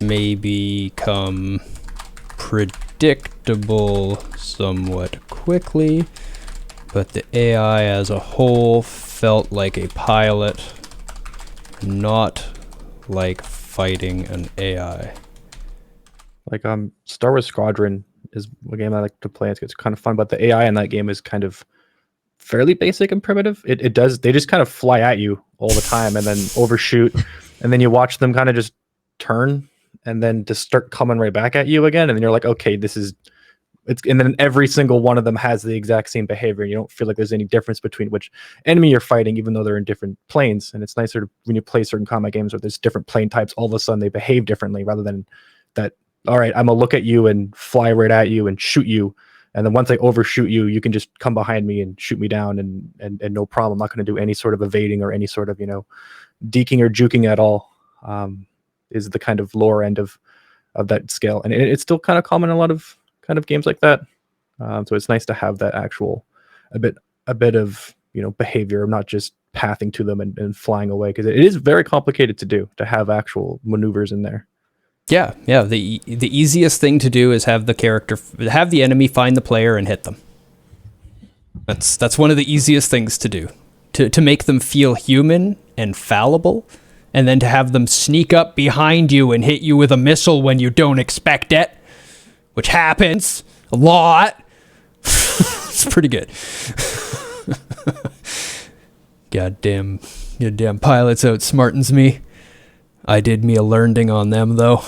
may become predictable somewhat quickly, but the AI as a whole felt like a pilot, not like fighting an AI. Like Star Wars Squadron is a game I like to play. It's kind of fun, but the AI in that game is kind of fairly basic and primitive. They just kind of fly at you all the time and then overshoot, and then you watch them kind of just turn and then just start coming right back at you again, and then you're like, okay, and then every single one of them has the exact same behavior, and you don't feel like there's any difference between which enemy you're fighting, even though they're in different planes. And it's nicer when you play certain combat games where there's different plane types, all of a sudden they behave differently, rather than that, all right, I'm gonna look at you and fly right at you and shoot you, and then once I overshoot you, you can just come behind me and shoot me down, and no problem. I'm not going to do any sort of evading or any sort of, deking or juking at all. Is the kind of lower end of that scale, and it's still kind of common in a lot of kind of games like that. So it's nice to have that actual a bit of behavior, not just pathing to them and flying away, because it is very complicated to have actual maneuvers in there. Yeah. The easiest thing to do is have the enemy find the player and hit them. That's one of the easiest things to do, to make them feel human and fallible, and then to have them sneak up behind you and hit you with a missile when you don't expect it, which happens a lot. It's pretty good. Goddamn pilots outsmartens me. I did me a learning on them, though.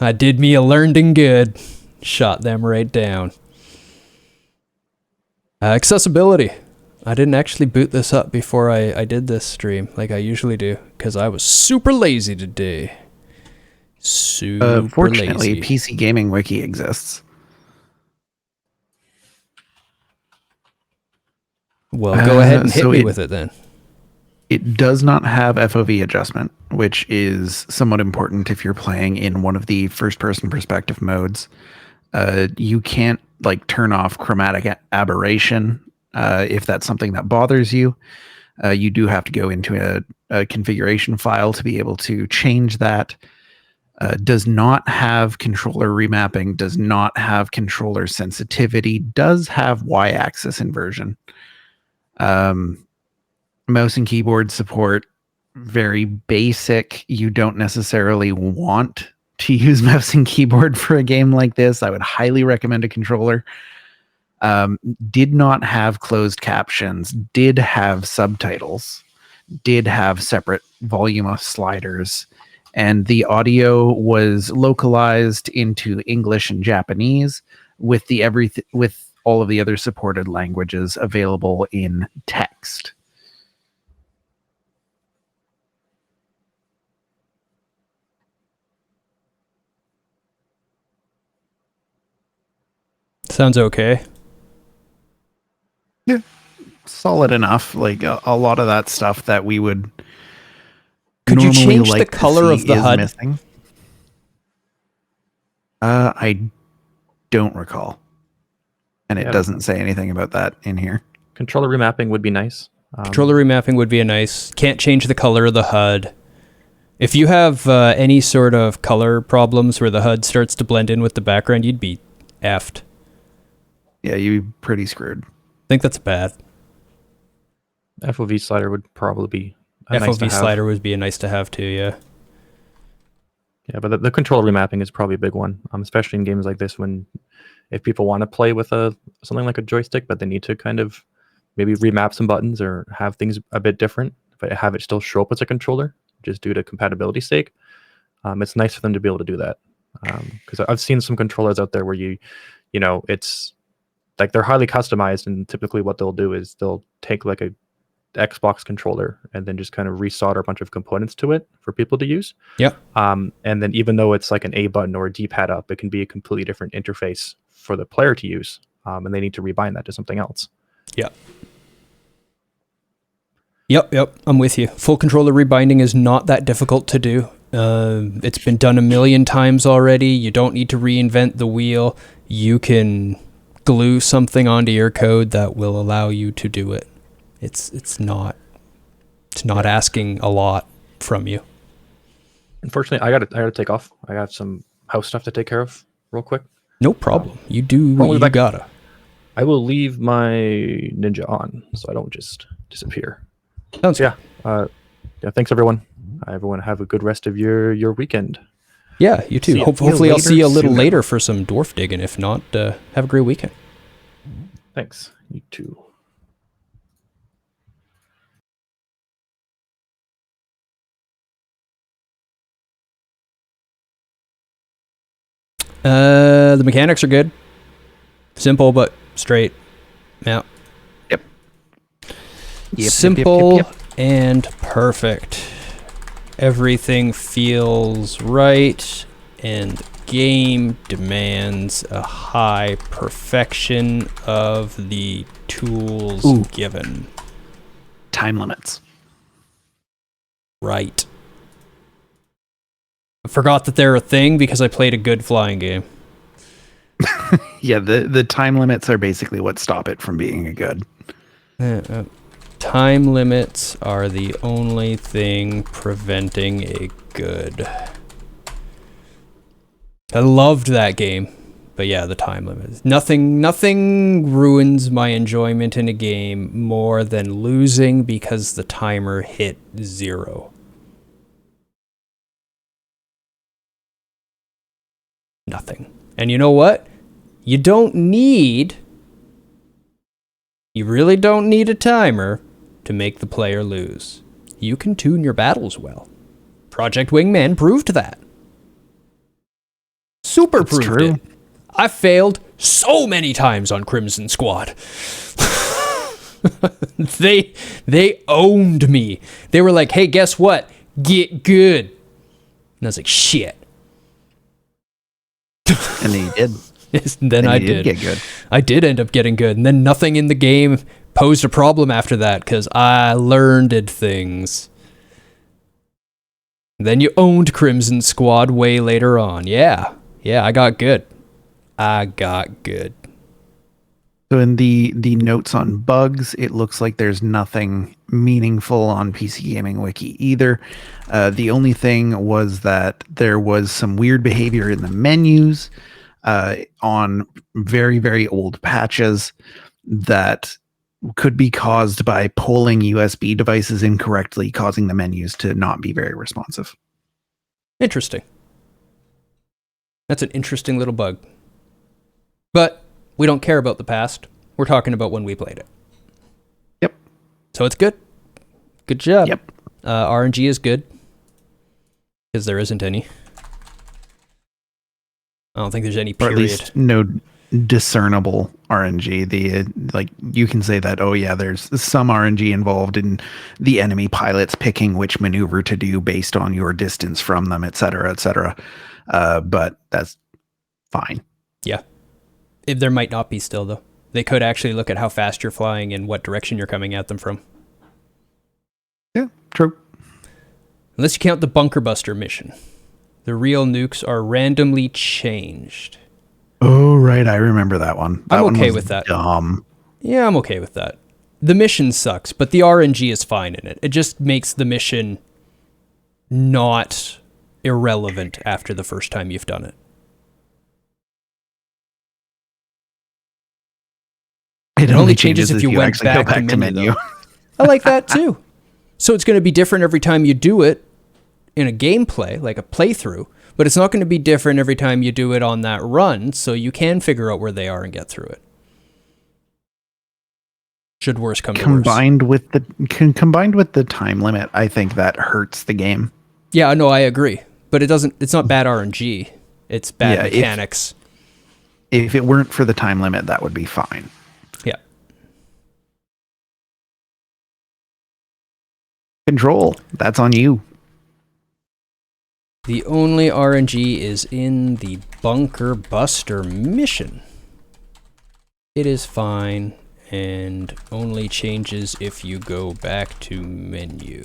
I did me a learning good. Shot them right down. Accessibility. I didn't actually boot this up before I did this stream, like I usually do, because I was super lazy today. Fortunately, lazy. PC Gaming Wiki exists. Well, go ahead and hit me with it then. It does not have FOV adjustment, which is somewhat important if you're playing in one of the first-person perspective modes. You can't turn off chromatic aberration if that's something that bothers you. You do have to go into a configuration file to be able to change that. Does not have controller remapping, does not have controller sensitivity, does have Y-axis inversion. Mouse and keyboard support, very basic. You don't necessarily want to use mouse and keyboard for a game like this. I would highly recommend a controller. Did not have closed captions, did have subtitles, did have separate volume of sliders, and the audio was localized into English and Japanese with with all of the other supported languages available in text. Sounds okay. Yeah, solid enough. Like a lot of that stuff that we would Could you normally change the like to color of see the is HUD? missing. I don't recall, and it Yeah. doesn't say anything about that in here. Controller remapping would be nice. Controller remapping would be a nice. Can't change the color of the HUD. If you have any sort of color problems where the HUD starts to blend in with the background, you'd be effed. Yeah, you'd be pretty screwed. I think that's bad. FOV slider would probably be a nice to FOV have. slider would be a nice to have too, yeah. Yeah, but the controller remapping is probably a big one, especially in games like this when if people want to play with something like a joystick, but they need to kind of maybe remap some buttons or have things a bit different, but have it still show up as a controller, just due to compatibility's sake. It's nice for them to be able to do that. Because I've seen some controllers out there where you know, it's like they're highly customized, and typically what they'll do is they'll take like a Xbox controller and then just kind of resolder a bunch of components to it for people to use. Yep. And then even though it's like an A button or a D-pad up, it can be a completely different interface for the player to use. And they need to rebind that to something else. Yep. Yep. I'm with you. Full controller rebinding is not that difficult to do. It's been done a million times already. You don't need to reinvent the wheel. You can glue something onto your code that will allow you to do it. It's not asking a lot from you. Unfortunately, I gotta take off. I got some house stuff to take care of real quick. No problem. You do what you gotta. I will leave my ninja on so I don't just disappear. Sounds yeah. Thanks everyone. Everyone have a good rest of your weekend. Yeah, you too. Hopefully I'll see you a little later for some dwarf digging. If not, have a great weekend. Thanks. You too. The mechanics are good. Simple but straight. Yeah. Yep. Simple and perfect. Everything feels right, and game demands a high perfection of the tools given. Time limits. Right. I forgot that they're a thing because I played a good flying game. Yeah, the time limits are basically what stop it from being a good. Time limits are the only thing preventing a good. I loved that game, but yeah, the time limit. Nothing ruins my enjoyment in a game more than losing because the timer hit 0. Nothing. And you know what? You really don't need a timer to make the player lose. You can tune your battles well. Project Wingman proved that. Super proved it. I failed so many times on Crimson Squad. They owned me. They were like, hey, guess what? Get good. And I was like, shit. And then you did. Then I did get good. I did end up getting good, and then nothing in the game posed a problem after that because I learned things. Then you owned Crimson Squad way later on. Yeah, I got good. So in the notes on bugs, it looks like there's nothing meaningful on PC Gaming Wiki either. The only thing was that there was some weird behavior in the menus on very, very old patches that could be caused by polling USB devices incorrectly, causing the menus to not be very responsive. Interesting. That's an interesting little bug. But we don't care about the past. We're talking about when we played it. Yep. So it's good. Good job. Yep. RNG is good. because there isn't any. I don't think there's any Or period. at least no discernible RNG. You can say that, oh yeah, there's some RNG involved in the enemy pilots picking which maneuver to do based on your distance from them, et cetera, et cetera. But that's fine. Yeah. There might not be still, though. They could actually look at how fast you're flying and what direction you're coming at them from. Yeah, true. Unless you count the Bunker Buster mission. The real nukes are randomly changed. Oh, right. I remember that one. I'm one okay was with that. Dumb. Yeah, I'm okay with that. The mission sucks, but the RNG is fine in it. It just makes the mission not irrelevant after the first time you've done it. It only changes if you went actually go back to menu, though. menu. I like that too. So it's going to be different every time you do it in a gameplay, like a playthrough, but it's not going to be different every time you do it on that run, so you can figure out where they are and get through it. Should worse come to worse. Combined with the time limit, I think that hurts the game. Yeah, no, I agree. But it's not bad RNG. It's bad Yeah, mechanics. If it weren't for the time limit, that would be fine. Yeah. Control, that's on you. The only RNG is in the Bunker Buster mission. It is fine and only changes if you go back to menu.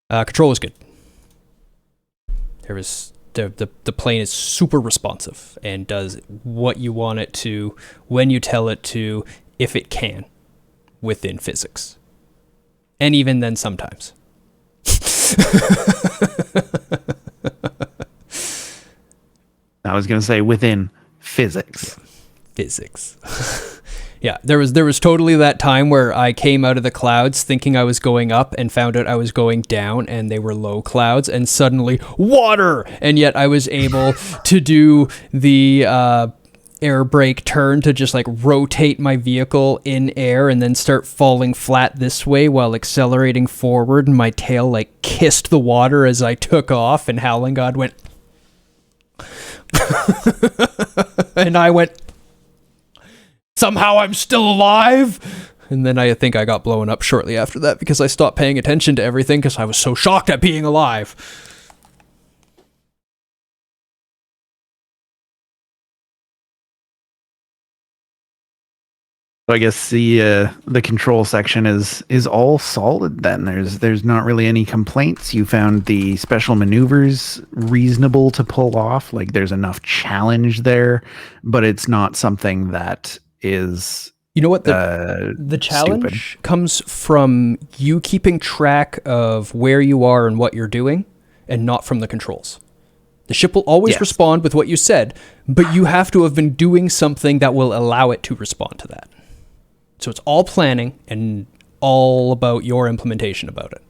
Control is good. The plane is super responsive and does what you want it to, when you tell it to, if it can, within physics. And even then sometimes. I was going to say within physics. Physics. Yeah, there was totally that time where I came out of the clouds thinking I was going up and found out I was going down and they were low clouds and suddenly water! And yet I was able to do the air brake turn to just like rotate my vehicle in air and then start falling flat this way while accelerating forward, and my tail like kissed the water as I took off, and Howling God went and I went, somehow I'm still alive. And then I think I got blown up shortly after that because I stopped paying attention to everything because I was so shocked at being alive. So I guess the control section is all solid then. There's not really any complaints. You found the special maneuvers reasonable to pull off. Like there's enough challenge there, but it's not something that is, you know what, the challenge stupid. comes from you keeping track of where you are and what you're doing, and not from the controls. The ship will always respond with what you said, but you have to have been doing something that will allow it to respond to that. So it's all planning and all about your implementation about it.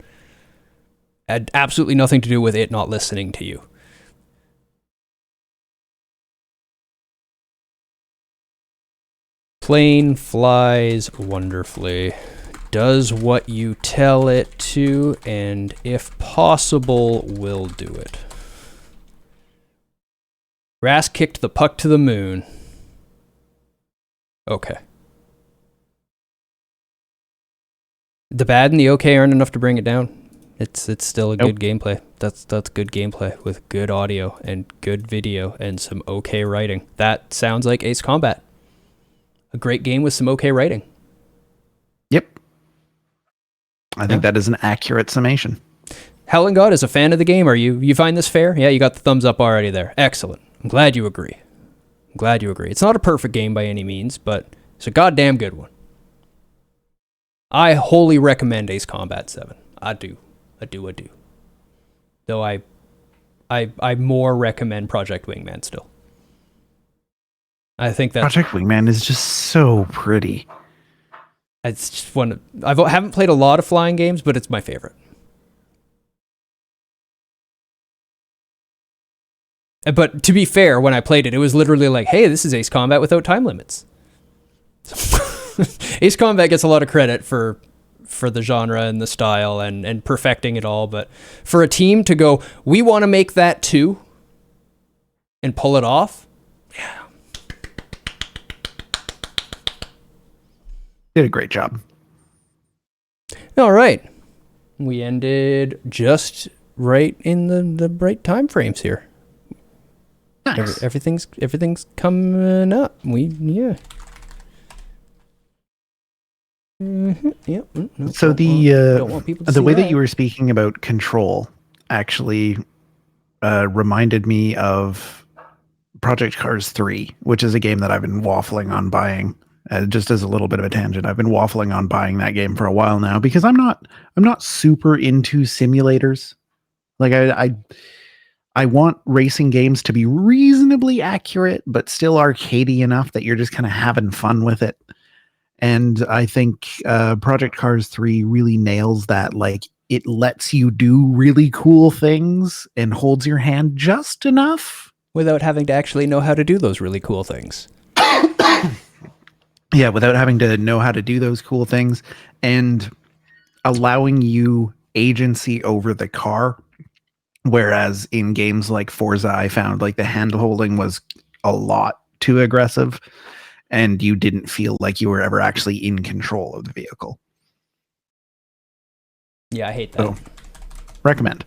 Had absolutely nothing to do with it not listening to you. Plane flies wonderfully, does what you tell it to, and if possible, will do it. Rask kicked the puck to the moon. Okay. The bad and the okay aren't enough to bring it down. It's still a good gameplay. That's good gameplay with good audio and good video and some okay writing. That sounds like Ace Combat. A great game with some okay writing. Yep. I think that is an accurate summation. Howling God is a fan of the game. Are you? You find this fair? Yeah, you got the thumbs up already there. Excellent. I'm glad you agree. It's not a perfect game by any means, but it's a goddamn good one. I wholly recommend Ace Combat 7. I do. Though I more recommend Project Wingman still. I think that Project Wingman is just so pretty. It's just one. I haven't played a lot of flying games, but it's my favorite. But to be fair, when I played it, it was literally like, hey, this is Ace Combat without time limits. Ace Combat gets a lot of credit for for the genre and the style and perfecting it all. But for a team to go, we want to make that too, and pull it off, yeah. Did a great job. All right. We ended just right in the right time frames here. Nice. Everything's coming up. Yeah. Yep. No, So don't want people to the see way that you were speaking about Control actually reminded me of Project Cars 3, which is a game that I've been waffling on buying. Just as a little bit of a tangent, I've been waffling on buying that game for a while now because I'm not super into simulators. Like I want racing games to be reasonably accurate, but still arcadey enough that you're just kind of having fun with it. And I think Project Cars 3 really nails that. Like, it lets you do really cool things and holds your hand just enough without having to actually know how to do those really cool things. Yeah, without having to know how to do those cool things and allowing you agency over the car. Whereas in games like Forza, I found like the hand holding was a lot too aggressive and you didn't feel like you were ever actually in control of the vehicle. Yeah, I hate that. So, recommend.